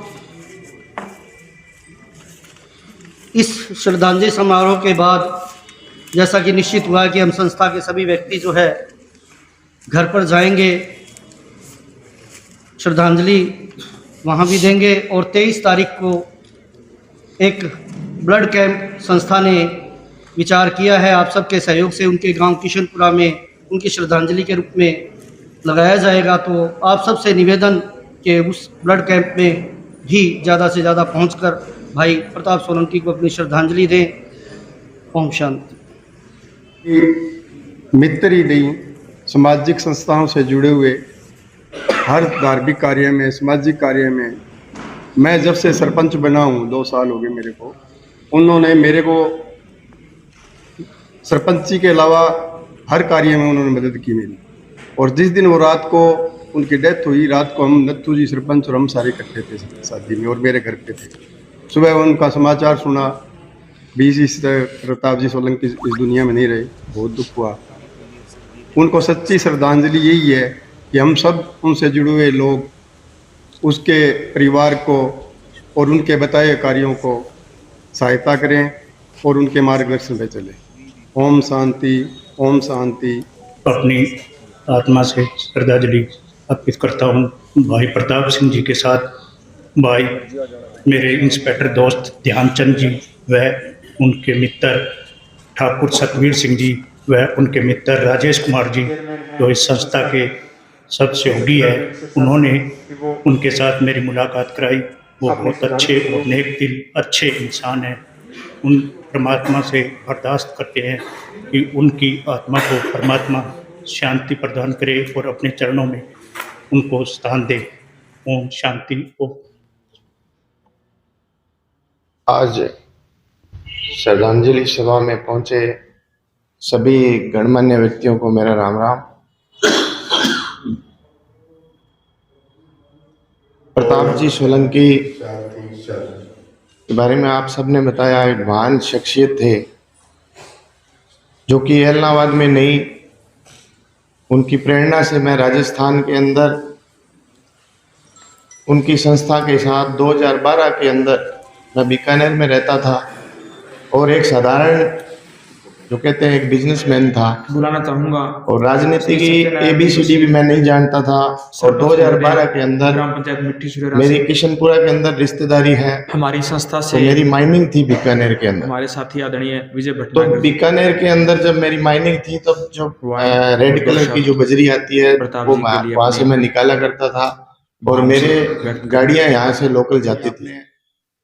इस श्रद्धांजलि समारोह के बाद जैसा कि निश्चित हुआ कि हम संस्था के सभी व्यक्ति जो है घर पर जाएंगे, श्रद्धांजलि वहाँ भी देंगे। और 23 तारीख को एक ब्लड कैंप संस्था ने विचार किया है, आप सबके सहयोग से उनके गांव किशनपुरा में उनकी श्रद्धांजलि के रूप में लगाया जाएगा। तो आप सबसे निवेदन कि उस ब्लड कैंप में भी ज़्यादा से ज़्यादा पहुंचकर भाई प्रताप सोलंकी को अपनी श्रद्धांजलि दें। ओम शांति। मित्र ही नहीं, सामाजिक संस्थाओं से जुड़े हुए हर धार्मिक कार्य में, सामाजिक कार्य में, मैं जब से सरपंच बना हूँ 2 साल हो गए मेरे को, उन्होंने मेरे को सरपंची के अलावा हर कार्य में उन्होंने मदद की मेरी। और जिस दिन वो रात को उनकी डेथ हुई, रात को हम नत्थू जी सरपंच और हम सारे इकट्ठे थे शादी में और मेरे घर पे थे। सुबह उनका समाचार सुना, 20 प्रताप जी सोलंकी इस दुनिया में नहीं रहे, बहुत दुख हुआ। उनको सच्ची श्रद्धांजलि यही है कि हम सब उनसे जुड़े हुए लोग उसके परिवार को और उनके बताए कार्यों को सहायता करें और उनके मार्गदर्शन पे चलें। ओम शांति, ओम शांति। अपनी आत्मा से श्रद्धांजलि अर्पित करता हूँ भाई प्रताप सिंह जी के साथ भाई मेरे इंस्पेक्टर दोस्त ध्यानचंद जी व उनके मित्र ठाकुर सतवीर सिंह जी व उनके मित्र राजेश कुमार जी जो इस संस्था के सब सहयोगी है। उन्होंने उनके साथ मेरी मुलाकात कराई। वो बहुत अच्छे और नेक दिल अच्छे इंसान हैं। उन परमात्मा से अरदास करते हैं कि उनकी आत्मा को परमात्मा शांति प्रदान करे और अपने चरणों में उनको स्थान दे। ओम शांति। ओम। आज श्रद्धांजलि सभा में पहुंचे सभी गणमान्य व्यक्तियों को मेरा राम राम। प्रताप जी सोलंकी के बारे में आप सबने बताया, एक महान शख्सियत थे जो कि इलाहाबाद में नहीं, उनकी प्रेरणा से मैं राजस्थान के अंदर उनकी संस्था के साथ 2012 के अंदर मैं बीकानेर में रहता था और एक साधारण जो कहते हैं एक बिजनेसमैन था, बुलाना चाहूंगा। और राजनीति की ABCD भी मैं नहीं जानता था। और 2012 के अंदर ग्राम पंचायत मिट्टी सूर्य मेरी किशनपुरा के अंदर रिश्तेदारी है, हमारी संस्था तो से मेरी माइनिंग थी बीकानेर के अंदर। हमारे साथी आदरणीय विजय तो भटनागर बीकानेर के अंदर जब मेरी माइनिंग थी तब जो रेड कलर की जो बजरी आती है वो वहां से मैं निकाला करता था, और मेरे गाड़ियां यहाँ से लोकल जाती थी।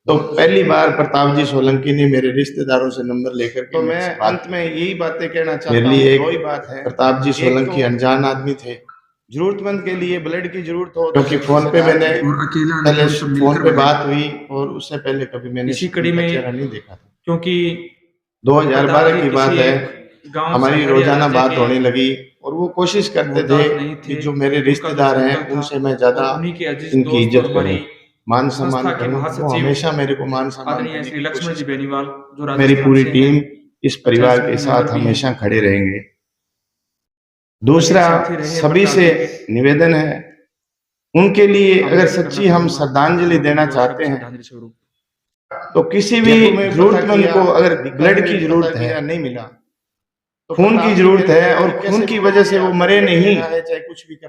तो पहली बार प्रताप जी सोलंकी ने मेरे रिश्तेदारों से नंबर लेकर के, तो मैं अंत में यही बातें कहना चाहता हूँ। मेरे लिए एक वही बात है, प्रताप जी सोलंकी अनजान आदमी थे, जरूरतमंद के लिए ब्लड की जरूरत हो, क्योंकि फोन पे मैंने पहले फोन पे बात हुई और उससे पहले कभी मैंने इसी कड़ी में चेहरा नहीं देखा था। क्योंकि 2012 की बात है, हमारी रोजाना बात होने लगी और वो कोशिश करते थे कि जो मेरे रिश्तेदार हैं उनसे मैं ज्यादा इनकी इज्जत करूं, मान सम्मान करूं। वो हमेशा मेरे को मान सम्मान श्री लक्ष्मण जी बेनीवाल जो मेरी पूरी टीम इस परिवार के साथ हमेशा खड़े रहेंगे। दूसरा, सभी से निवेदन है, उनके लिए अगर सच्ची हम श्रद्धांजलि देना चाहते हैं तो किसी भी जरूरतमंद को अगर ब्लड की जरूरत है, नहीं मिला, खून की जरूरत है और खून की वजह से वो मरे नहीं,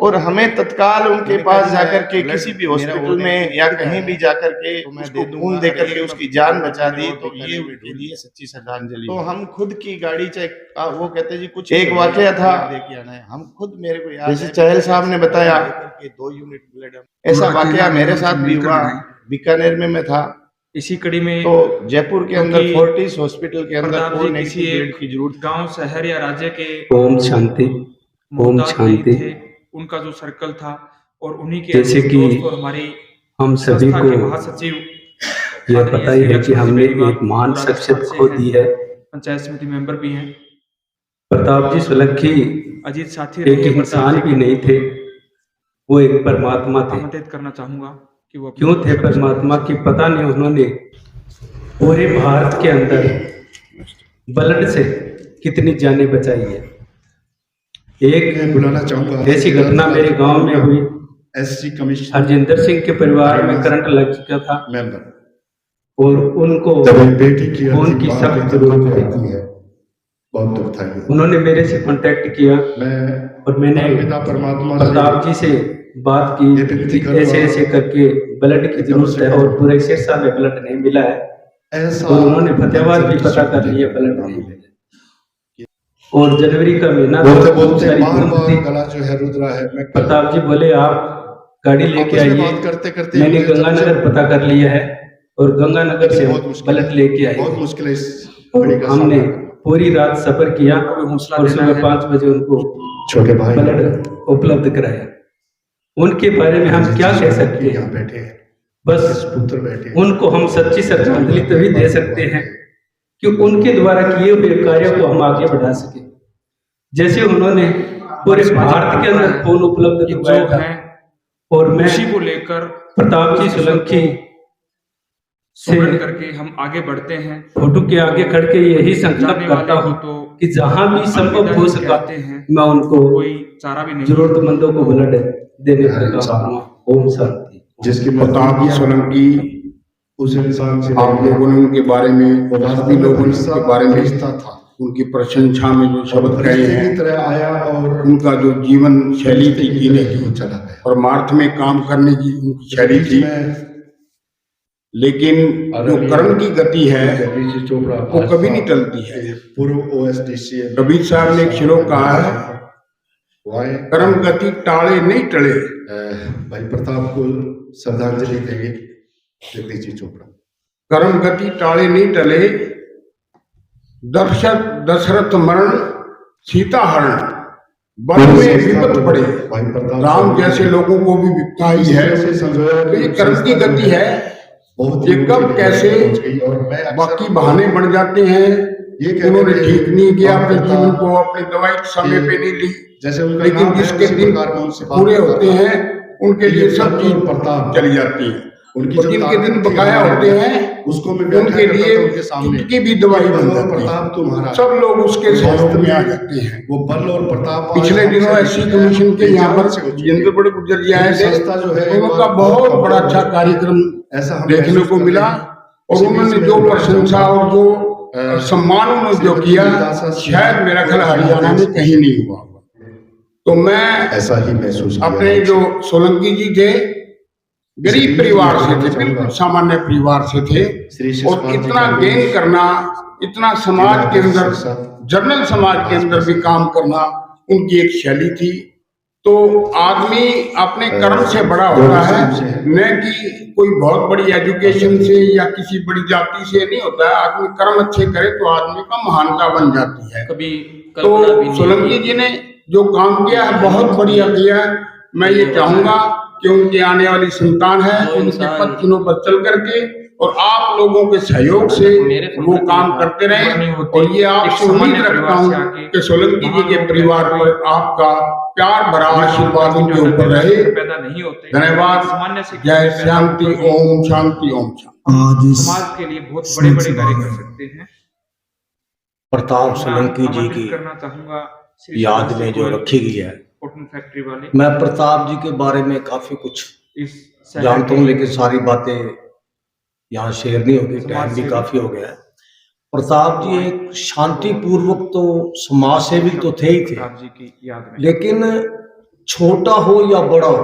और हमें तत्काल उनके पास जाकर के किसी भी हॉस्पिटल में या कहीं भी जाकर के उसको खून देकर के उसकी जान बचा दी, तो ये उनके लिए सच्ची श्रद्धांजलि। तो हम खुद की गाड़ी चाहे वो कहते जी कुछ एक वाकया था, हम खुद मेरे को याद, जैसे चहल साहब ने बताया 2 यूनिट ब्लड, ऐसा वाकया मेरे साथ भी हुआ। बीकानेर में मैं था, इसी कड़ी में तो जयपुर के अंदर फोर्टिस हॉस्पिटल के अंदर कोई किसी ब्लड की जरूरत, गांव शहर या राज्य के ओम शांति, ओम शांति। उनका जो सर्कल था और उन्हीं के जैसे कि हमारी हम सभी को महासचिव यह पता ही है कि हमने एक महान शख्सियत खो दी है। पंचायत समिति मेंबर भी हैं। प्रताप जी सोलंकी अजीत साथी एक इंसान भी नहीं थे, वो एक परमात्मा थे। आमंत्रित करना चाहूंगा कि वो क्यों थे परमात्मा की पता नहीं, उन्होंने पूरे भारत के अंदर ब्लड से कितनी जानें बचाई है। एक बुलाना चाहूंगा, ऐसी घटना मेरे गांव में हुई। SC कमिश्नर हरजिंदर सिंह के परिवार में करंट लग चुका था मेंबर, और उनको बेटी की खून की सख्त जरूरत थी। बहुत दुख था। उन्होंने मेरे से कांटेक्ट किया और मैंने परमात्मा प्रताप जी से बात की कि ऐसे ऐसे करके ब्लड की जरूरत है और पूरे सिरसा में ब्लड नहीं मिला है, और उन्होंने फतेहाबाद भी पता कर लिया, ब्लड नहीं मिला। और जनवरी का महीना गला जो है रुद्रा है। प्रताप जी बोले आप गाड़ी लेके आइए। मैंने गंगानगर पता कर लिया है और गंगानगर से ब्लड लेके आए। बहुत मुश्किल है। और हमने पूरी रात सफर किया और सुबह 5 बजे उनको छोटे भाई ब्लड उपलब्ध कराया। उनके बारे में हम क्या कह सकते हैं, बैठे हैं, बस पुत्र बैठे, उनको हम सच्ची श्रद्धांजलि तभी दे सकते हैं कि उनके द्वारा किए हुए कार्य को हम आगे बढ़ा सके। जैसे उन्होंने पूरे भारत के अंदर खून उपलब्ध करवाया था, और मैं उसी को लेकर प्रताप जी सोलंकी से करके हम आगे बढ़ते हैं। फोटो के आगे खड़ के यही संकल्प करता हूँ कि जहाँ भी संभव हो सका मैं उनको कोई चारा भी नहीं, जरूरतमंदों को ब्लड देने का काम करूँगा। ओम शांति। जिसकी प्रताप जी सोलंकी उस इंसान से आप लोगों ने उनके बारे में, सभी लोगों ने उनके बारे में था, उनकी प्रशंसा में जो शब्द कहे हैं, तरह आया और उनका जो जीवन शैली थी जीने की चला गया और मार्थ में काम करने की उनकी शैली थी, लेकिन जो कर्म की गति है वो कभी नहीं टलती है। पूर्व OSDC कबीर साहब ने एक श्लोक कहा है, कर्म गति टाले नहीं टले। भाई प्रताप को श्रद्धांजलि देंगे जगदीश जी चोपड़ा। कर्म गति टाले नहीं टले, दशरथ मरण सीता हरण, वन में विपत पड़े, राम जैसे लोगों को भी विपत्ति आई है। तो ये कर्म की गति है, ये कब कैसे बाकी बहाने बन जाते हैं। उन्होंने ठीक नहीं किया अपने जीवन को, अपनी दवाई समय पे नहीं ली, लेकिन जिसके दिन पूरे होते हैं उनके लिए सब चीज चली जाती है। जिनके दिन बकाया होते हैं उसको उनके लिए उनकी भी दवाई बन जाती है। सब लोग उसके सहयोग में आ जाते हैं। वो बल और प्रताप। पिछले दिनों SC कमीशन के यहाँ पर जितेंद्र बड़े गुजर जी आए थे, उनका बहुत बड़ा अच्छा कार्यक्रम देखने को मिला और उन्होंने जो प्रशंसा और जो सम्मान उन्होंने जो किया शायद मेरा ख्याल हरियाणा में कहीं नहीं हुआ। तो मैं ऐसा ही महसूस अपने जो सोलंकी जी थे गरीब परिवार से थे, बिल्कुल सामान्य परिवार से थे, और इतना गेन करना, इतना समाज के अंदर, जनरल समाज के अंदर भी काम करना उनकी एक शैली थी। तो आदमी अपने कर्म से बड़ा होता है, न कि कोई बहुत बड़ी एजुकेशन से या किसी बड़ी जाति से नहीं होता है। आदमी कर्म अच्छे करे तो आदमी का महानता बन जाती है। कभी तो सोलंकी जी ने जो काम किया है बहुत बढ़िया किया है। मैं ये चाहूंगा कि उनकी आने वाली संतान है उनके पद चिन्हों पर चल करके और आप लोगों के सहयोग से वो काम करते रहें। और ये आपसे उम्मीद रखता हूँ कि सोलंकी जी के परिवार पर आपका प्यार भरा आशीर्वाद उनके ऊपर रहे। धन्यवाद। जय शांति। ओम शांति। ओम शांति। समाज के लिए बहुत बड़े बड़े कार्य कर सकते हैं। प्रताप सोलंकी जी की करना चाहूंगा याद में जो रखी गई है। कॉटन फैक्ट्री वाले, मैं प्रताप जी के बारे में काफी कुछ जानता हूँ, लेकिन सारी बातें यहाँ शेयर नहीं होगी, टाइम भी काफी हो गया है। प्रताप जी एक शांति पूर्वक तो समाज सेवी तो थे ही थे, लेकिन छोटा हो या बड़ा हो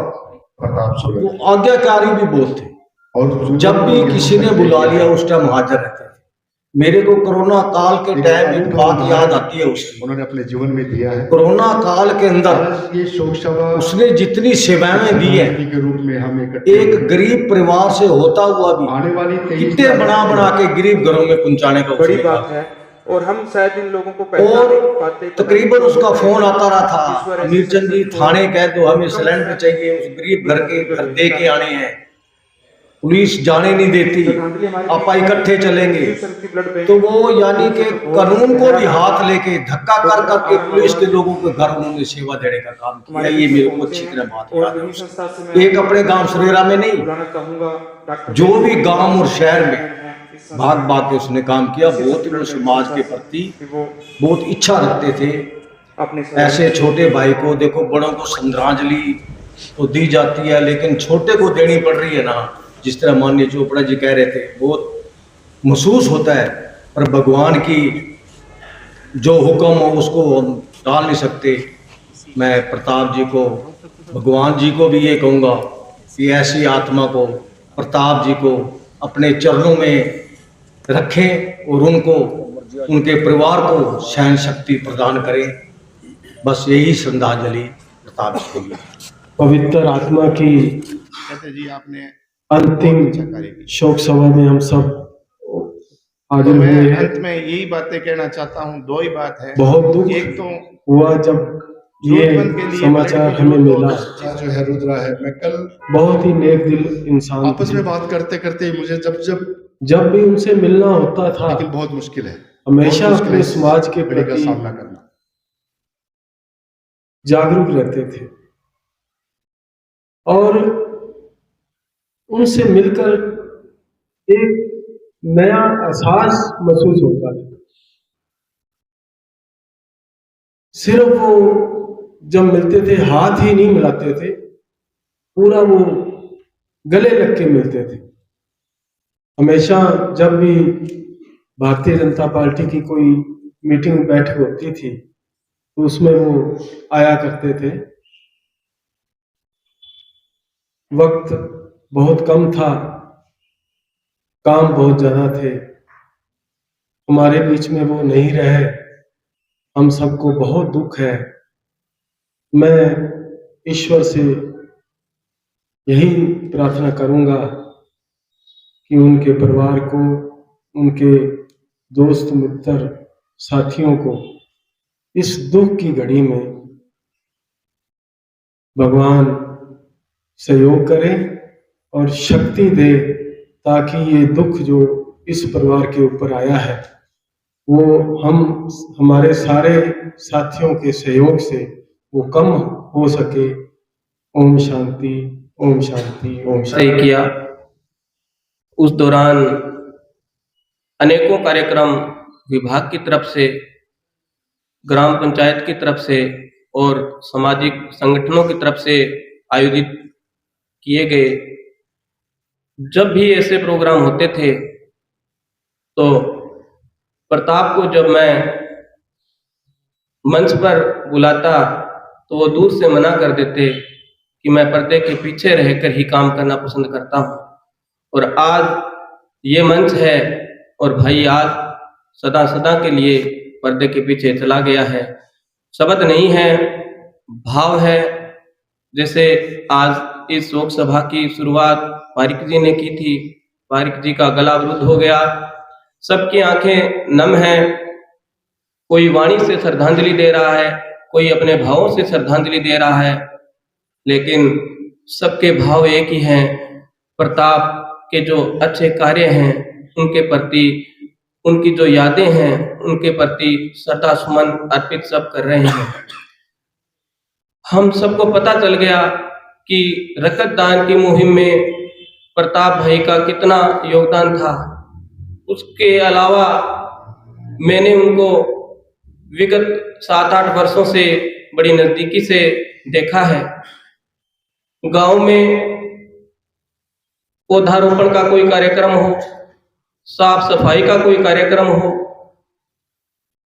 वो आज्ञाकारी भी बहुत थे। और जब भी किसी ने बुला लिया उस टाइम हाजिर रहते थे। मेरे को कोरोना काल के टाइम एक बात याद आती है उसकी, उन्होंने अपने जीवन में दिया है। कोरोना काल के अंदर ये शोक सभा उसने जितनी सेवाएं दी है के रूप में हम एक गरीब परिवार से होता हुआ भी आने वाली कितने बना के गरीब घरों में पहुंचाने का बड़ी बात है। और हम शायद इन लोगों को और तकरीबन उसका फोन आता रहा था, अमीरचंद जी थाने कह दो हमें सिलेंडर चाहिए, उस गरीब घर के घर दे के आने हैं, पुलिस जाने नहीं देती, आप इकट्ठे चलेंगे। तो वो यानी कि कानून को भी हाथ लेके धक्का कर करके पुलिस के लोगों के घर उन्होंने सेवा देने का काम किया। ये मेरे को अच्छी तरह बात याद है। एक अपने गांव सुरेरा में नहीं, जो भी गांव और शहर में भाग भाग के उसने काम किया। बहुत ही समाज के प्रति बहुत इच्छा रखते थे। ऐसे छोटे भाई को देखो, बड़ों को श्रद्धांजलि तो दी जाती है, लेकिन छोटे को देनी पड़ रही है ना। जिस तरह माननीय चोपड़ा जी कह रहे थे, बहुत महसूस होता है, पर भगवान की जो हुक्म हो उसको हम टाल नहीं सकते। मैं प्रताप जी को, भगवान जी को भी ये कहूँगा कि ऐसी आत्मा को, प्रताप जी को अपने चरणों में रखें और उनको, उनके परिवार को सहन शक्ति प्रदान करें। बस यही श्रद्धांजलि प्रताप जी को। पवित्र आत्मा की जी आपने अंतिम शोक सभा में हम सब हाजिर हुए हैं। अंत में यही बातें कहना चाहता हूँ, दो ही बात है। बहुत दुख एक तो हुआ जब ये समाचार हमें मिला। जो है रुद्रा है, मैं कल बहुत ही नेक दिल इंसान आपस में बात करते करते मुझे जब भी उनसे मिलना होता था, लेकिन बहुत मुश्किल है, हमेशा अपने समाज के प्रति प्रति सामना करना, जागरूक रहते थे और उनसे मिलकर एक नया एहसास महसूस होता था। सिर्फ वो जब मिलते थे हाथ ही नहीं मिलाते थे, पूरा वो गले लग के मिलते थे। हमेशा जब भी भारतीय जनता पार्टी की कोई मीटिंग बैठक होती थी तो उसमें वो आया करते थे। वक्त बहुत कम था, काम बहुत ज्यादा थे, हमारे बीच में वो नहीं रहे, हम सबको बहुत दुख है। मैं ईश्वर से यही प्रार्थना करूंगा कि उनके परिवार को, उनके दोस्त मित्र साथियों को इस दुख की घड़ी में भगवान सहयोग करे और शक्ति दे, ताकि ये दुख जो इस परिवार के ऊपर आया है वो हमारे सारे साथियों के सहयोग से वो कम हो सके। ओम शांति, ओम शांति, ओम शांति। सही किया। उस दौरान अनेकों कार्यक्रम विभाग की तरफ से, ग्राम पंचायत की तरफ से और सामाजिक संगठनों की तरफ से आयोजित किए गए। जब भी ऐसे प्रोग्राम होते थे तो प्रताप को जब मैं मंच पर बुलाता तो वो दूर से मना कर देते कि मैं पर्दे के पीछे रहकर ही काम करना पसंद करता हूँ। और आज ये मंच है और भाई आज सदा सदा के लिए पर्दे के पीछे चला गया है। शब्द नहीं है, भाव है। जैसे आज इस शोक सभा की शुरुआत पारिक जी ने की थी, पारिक जी का गला अवरुद्ध हो गया, सबकी आंखें नम हैं। कोई वाणी से श्रद्धांजलि दे रहा है, कोई अपने भावों से श्रद्धांजलि दे रहा है, लेकिन सबके भाव एक ही हैं। प्रताप के जो अच्छे कार्य हैं उनके प्रति, उनकी जो यादें हैं उनके प्रति श्रद्धा सुमन अर्पित सब कर रहे हैं। हम सबको पता चल गया कि रक्तदान की मुहिम में प्रताप भाई का कितना योगदान था। उसके अलावा मैंने उनको विगत 7-8 वर्षों से बड़ी नजदीकी से देखा है। गांव में पौधारोपण का कोई कार्यक्रम हो, साफ सफाई का कोई कार्यक्रम हो,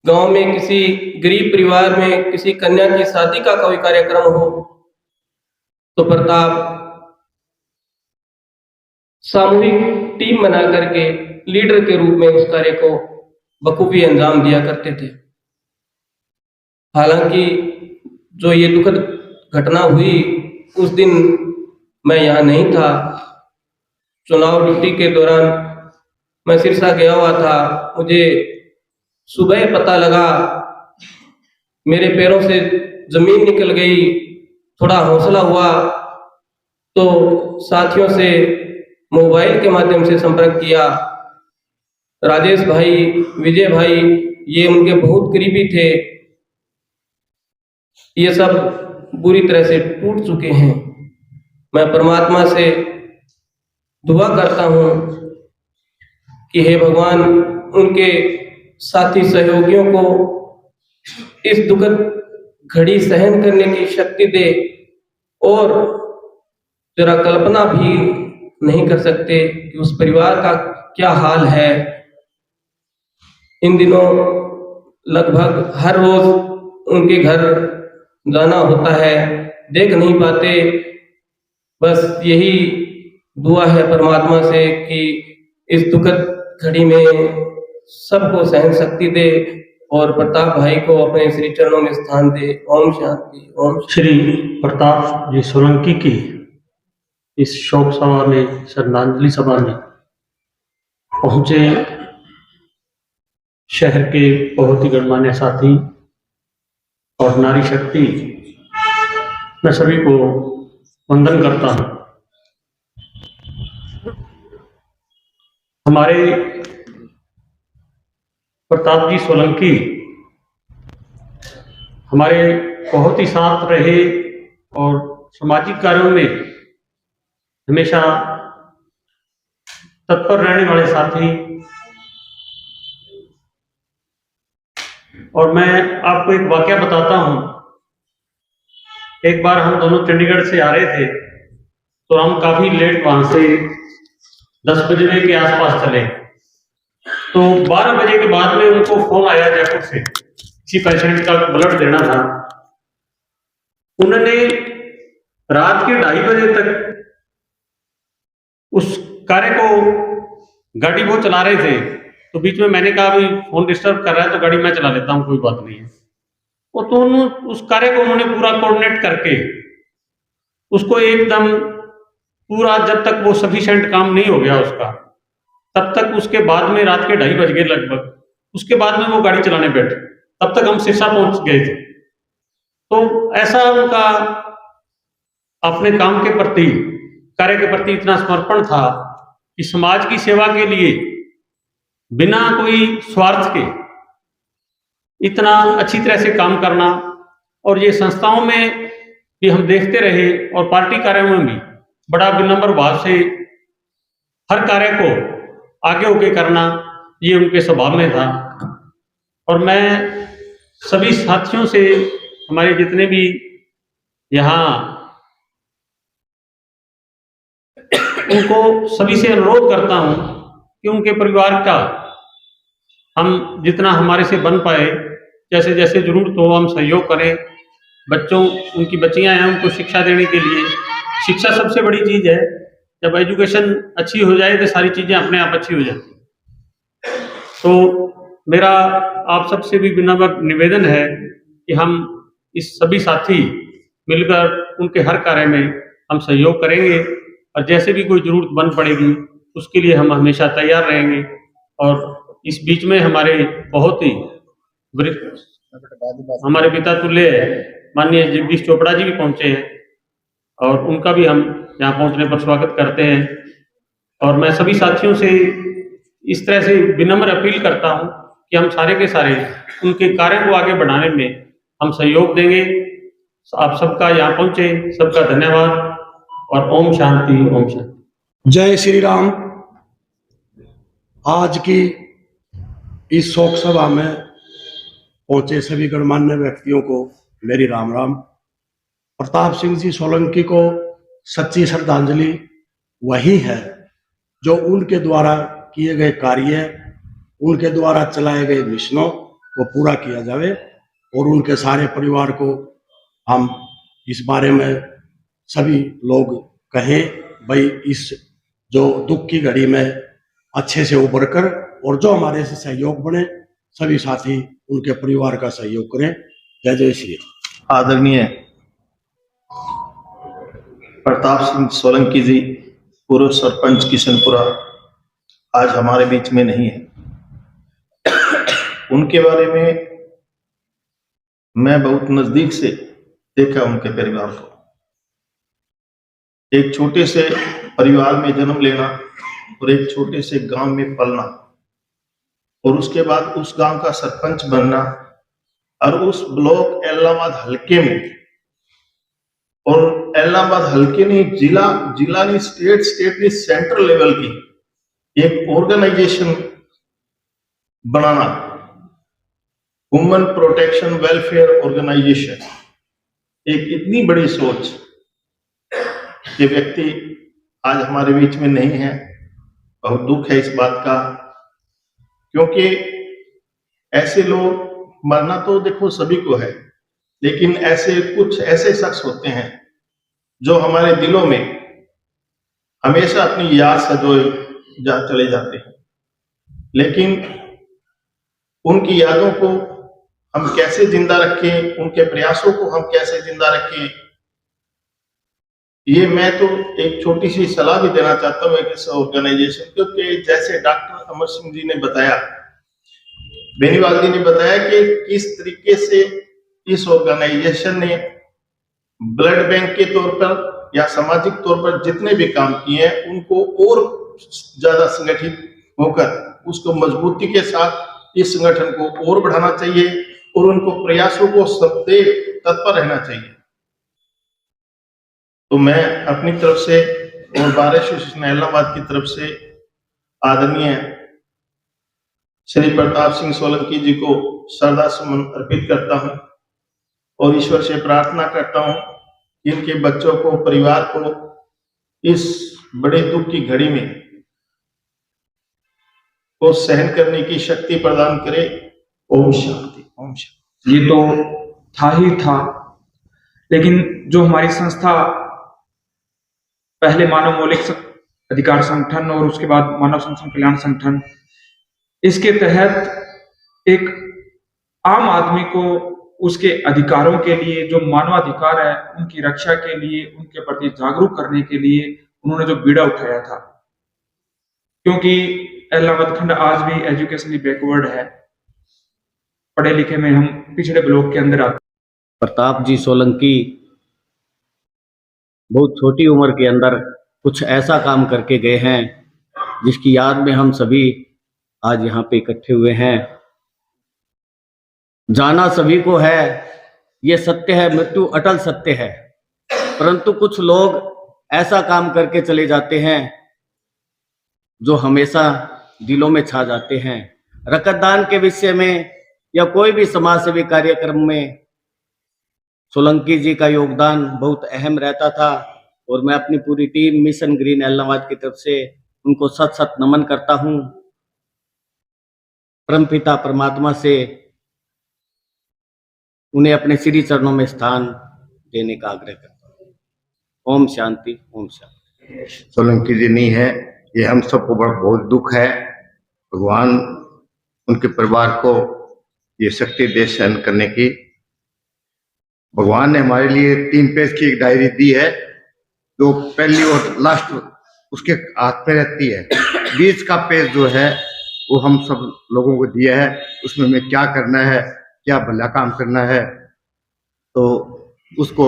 गांव में किसी गरीब परिवार में किसी कन्या की शादी का कोई कार्यक्रम हो, तो प्रताप सामूहिक टीम बना करके लीडर के रूप में उस कार्य को बखूबी अंजाम दिया करते थे। हालांकि जो ये दुखद घटना हुई उस दिन मैं यहाँ नहीं था। चुनाव ड्यूटी के दौरान मैं सिरसा गया हुआ था। मुझे सुबह पता लगा, मेरे पैरों से जमीन निकल गई, थोड़ा हौसला हुआ तो साथियों से मोबाइल के माध्यम से संपर्क किया। राजेश भाई, विजय भाई, ये उनके बहुत करीबी थे, ये सब बुरी तरह से टूट चुके हैं। मैं परमात्मा से दुआ करता हूँ कि हे भगवान उनके साथी सहयोगियों को इस दुखद घड़ी सहन करने की शक्ति दे। और जरा कल्पना भी नहीं कर सकते कि उस परिवार का क्या हाल है। इन दिनों लगभग हर रोज उनके घर जाना होता है, देख नहीं पाते। बस यही दुआ है परमात्मा से कि इस दुखद घड़ी में सबको सहन शक्ति दे और प्रताप भाई को अपने श्री चरणों में स्थान दे। ओम शांति। ओम श्री प्रताप जी सोलंकी की इस शोक सभा में, श्रद्धांजलि सभा में पहुंचे शहर के बहुत ही गणमान्य साथी और नारी शक्ति, मैं सभी को वंदन करता हूं। हमारे प्रताप जी सोलंकी हमारे बहुत ही साथ रहे और सामाजिक कार्यों में हमेशा तत्पर रहने वाले साथी। और मैं आपको एक वाकया बताता हूं। एक बार हम दोनों चंडीगढ़ से आ रहे थे तो हम काफी लेट वहां से 10 बजे के आसपास चले, तो 12 बजे के बाद में उनको फोन आया जयपुर से, किसी पेशेंट का ब्लड देना था। उन्होंने रात के 2:30 बजे तक उस कार्य को, गाड़ी वो चला रहे थे, तो बीच में मैंने कहा भाई फोन डिस्टर्ब कर रहा है तो गाड़ी मैं चला लेता हूँ, कोई बात नहीं है। और तो उस कार्य को उन्होंने पूरा कोऑर्डिनेट करके उसको एकदम पूरा, जब तक वो सफिशिएंट काम नहीं हो गया उसका, तब तक, उसके बाद में रात के 2:30 बज गए लगभग, उसके बाद में वो गाड़ी चलाने बैठे, तब तक हम सिरसा पहुंच गए थे। तो ऐसा उनका अपने काम के प्रति, कार्य के प्रति इतना समर्पण था कि समाज की सेवा के लिए बिना कोई स्वार्थ के इतना अच्छी तरह से काम करना। और ये संस्थाओं में भी हम देखते रहे और पार्टी कार्यों में भी बड़ा विनम्र भाव से हर कार्य को आगे होके करना, ये उनके स्वभाव में था। और मैं सभी साथियों से, हमारे जितने भी यहाँ, उनको सभी से अनुरोध करता हूं कि उनके परिवार का हम जितना हमारे से बन पाए, जैसे जैसे जरूरत हो हम सहयोग करें। बच्चों, उनकी बच्चियां हैं, उनको शिक्षा देने के लिए, शिक्षा सबसे बड़ी चीज़ है। जब एजुकेशन अच्छी हो जाए तो सारी चीज़ें अपने आप अच्छी हो जाती हैं। तो मेरा आप सबसे भी विनम्र निवेदन है कि हम इस सभी साथी मिलकर उनके हर कार्य में हम सहयोग करेंगे और जैसे भी कोई जरूरत बन पड़ेगी उसके लिए हम हमेशा तैयार रहेंगे। और इस बीच में हमारे बहुत ही हमारे पिता तुल्य माननीय जगदीश चोपड़ा जी भी पहुंचे हैं और उनका भी हम यहाँ पहुंचने पर स्वागत करते हैं। और मैं सभी साथियों से इस तरह से विनम्र अपील करता हूं कि हम सारे के सारे उनके कार्य को आगे बढ़ाने में हम सहयोग देंगे। आप सबका यहाँ पहुंचे, सबका धन्यवाद और ओम शांति, ओम शांति। जय श्री राम। आज की इस शोक सभा में पहुंचे सभी गणमान्य व्यक्तियों को मेरी राम राम। प्रताप सिंह जी सोलंकी को सच्ची श्रद्धांजलि वही है जो उनके द्वारा किए गए कार्य, उनके द्वारा चलाए गए मिशनों को पूरा किया जावे और उनके सारे परिवार को हम इस बारे में सभी लोग कहें भाई इस जो दुख की घड़ी में अच्छे से उबर कर और जो हमारे से सहयोग बने सभी साथी उनके परिवार का सहयोग करें। जय जय श्री राम। आदरणीय प्रताप सिंह सोलंकी जी, पूर्व सरपंच किशनपुरा, आज हमारे बीच में नहीं है। उनके बारे में मैं बहुत नजदीक से देखा उनके परिवार को। एक छोटे से परिवार में जन्म लेना और एक छोटे से गांव में पलना और उसके बाद उस गांव का सरपंच बनना और उस ब्लॉक एलनाबाद हल्के में, और एलनाबाद हल्के ने जिला ने स्टेट ने सेंट्रल लेवल की एक ऑर्गेनाइजेशन बनाना, वुमेन प्रोटेक्शन वेलफेयर ऑर्गेनाइजेशन। एक इतनी बड़ी सोच, ये व्यक्ति आज हमारे बीच में नहीं है। बहुत दुख है इस बात का, क्योंकि ऐसे लोग, मरना तो देखो सभी को है, लेकिन कुछ ऐसे शख्स होते हैं जो हमारे दिलों में हमेशा अपनी याद सजोए चले जाते हैं। लेकिन उनकी यादों को हम कैसे जिंदा रखें, उनके प्रयासों को हम कैसे जिंदा रखें, ये मैं तो एक छोटी सी सलाह भी देना चाहता हूँ इस ऑर्गेनाइजेशन, क्योंकि जैसे डॉक्टर अमर सिंह जी ने बताया, बेनीवाल जी ने बताया कि किस तरीके से इस ऑर्गेनाइजेशन ने ब्लड बैंक के तौर पर या सामाजिक तौर पर जितने भी काम किए हैं उनको और ज्यादा संगठित होकर उसको मजबूती के साथ इस संगठन को और बढ़ाना चाहिए और उनको प्रयासों को सदैव तत्पर रहना चाहिए। तो मैं अपनी तरफ से और बार एसोसिएशन इलाहाबाद की तरफ से आदरणीय श्री प्रताप सिंह सोलंकी जी को श्रद्धा सुमन अर्पित करता हूं और ईश्वर से प्रार्थना करता हूं कि इनके बच्चों को, परिवार को इस बड़े दुख की घड़ी में को सहन करने की शक्ति प्रदान करे। ओम शांति, ओम शांति। ये तो था ही था, लेकिन जो हमारी संस्था पहले मानव मौलिक अधिकार संगठन और उसके बाद मानव संरक्षण कल्याण संगठन, इसके तहत एक आम आदमी को उसके अधिकारों के लिए, जो मानवाधिकार है उनकी रक्षा के लिए, उनके प्रति जागरूक करने के लिए उन्होंने जो बीड़ा उठाया था। क्योंकि इलाहाबाद खंड आज भी एजुकेशनली बैकवर्ड है, पढ़े लिखे में हम पिछड़े ब्लॉक के अंदर आते। प्रताप जी सोलंकी बहुत छोटी उम्र के अंदर कुछ ऐसा काम करके गए हैं जिसकी याद में हम सभी आज यहाँ पे इकट्ठे हुए हैं। जाना सभी को है, ये सत्य है, मृत्यु अटल सत्य है, परंतु कुछ लोग ऐसा काम करके चले जाते हैं जो हमेशा दिलों में छा जाते हैं। रक्तदान के विषय में या कोई भी समाज सेवी कार्यक्रम में सोलंकी जी का योगदान बहुत अहम रहता था और मैं अपनी पूरी टीम मिशन ग्रीन इलाहाबाद की तरफ से उनको सत सत नमन करता हूं। परमपिता परमात्मा से उन्हें अपने श्री चरणों में स्थान देने का आग्रह करता हूँ। ओम शांति, ओम शांति। सोलंकी जी नहीं है, ये हम सबको बहुत दुख है। भगवान उनके परिवार को ये शक्ति दे सहन करने की। भगवान ने हमारे लिए 3 पेज की एक डायरी दी है, जो पहली और लास्ट उसके हाथ में रहती है। बीच का पेज जो है वो हम सब लोगों को दिया है, उसमें हमें क्या करना है, क्या भला काम करना है, तो उसको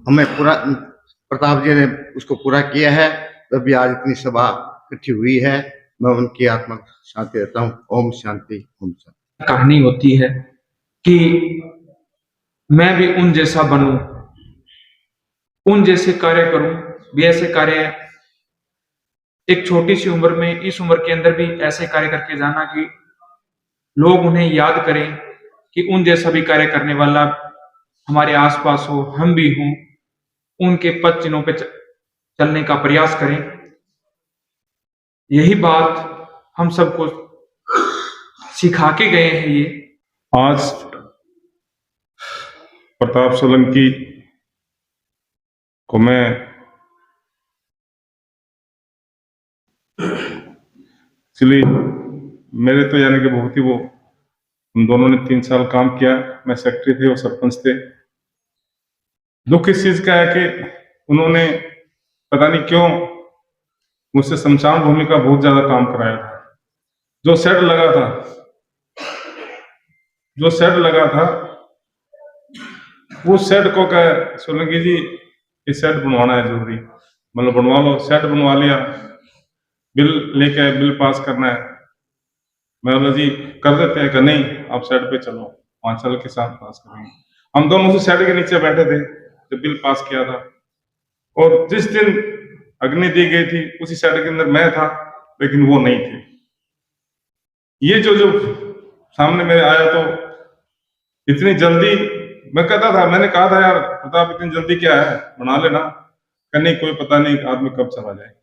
हमें पूरा प्रताप जी ने उसको पूरा किया है, तभी आज इतनी सभा इकट्ठी हुई है। मैं उनकी आत्मा को शांति देता हूँ। ओम शांति, ओम शांति। कहानी होती है कि मैं भी उन जैसा बनूं, उन जैसे कार्य करूं, भी ऐसे कार्य एक छोटी सी उम्र में, इस उम्र के अंदर भी ऐसे कार्य करके जाना कि लोग उन्हें याद करें कि उन जैसा भी कार्य करने वाला हमारे आसपास हो, हम भी हों, उनके पद चिन्हों पे चलने का प्रयास करें। यही बात हम सबको सिखा के गए हैं। ये आज प्रताप सोलंकी को मैं इसलिए मेरे तो यानी कि बहुत ही वो, हम दोनों ने 3 साल काम किया। मैं सेक्रेटरी थे और सरपंच थे। दुख इस चीज का है कि उन्होंने पता नहीं क्यों मुझसे शमशान भूमि का बहुत ज्यादा काम कराया था। जो शेड लगा था वो शेड को कहे सोलंकी जी ये शेड बनवाना है जरूरी, मतलब बनवा लो। शेड बनवा लिया, बिल लेके बिल पास करना है। मैं बोला जी कर देते हैं कि नहीं, आप शेड पे चलो, 5 साल के साथ पास करेंगे। हम दोनों से शेड के नीचे बैठे थे जब बिल पास किया था, और जिस दिन अग्नि दी गई थी उसी शेड के अंदर मैं था, लेकिन वो नहीं थे। ये जो सामने मेरे आया तो इतनी जल्दी, मैं कहता था, मैंने कहा था यार प्रताप इतनी जल्दी क्या है, बना लेना। नहीं, कोई पता नहीं आदमी कब चला जाए।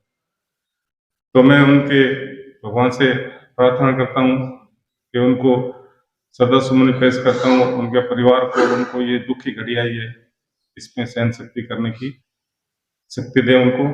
तो मैं उनके भगवान से प्रार्थना करता हूँ कि उनको सदा सुमन पेश करता हूँ, उनके परिवार को, उनको ये दुख की घड़ी आई है इसमें सहन शक्ति करने की शक्ति दे उनको।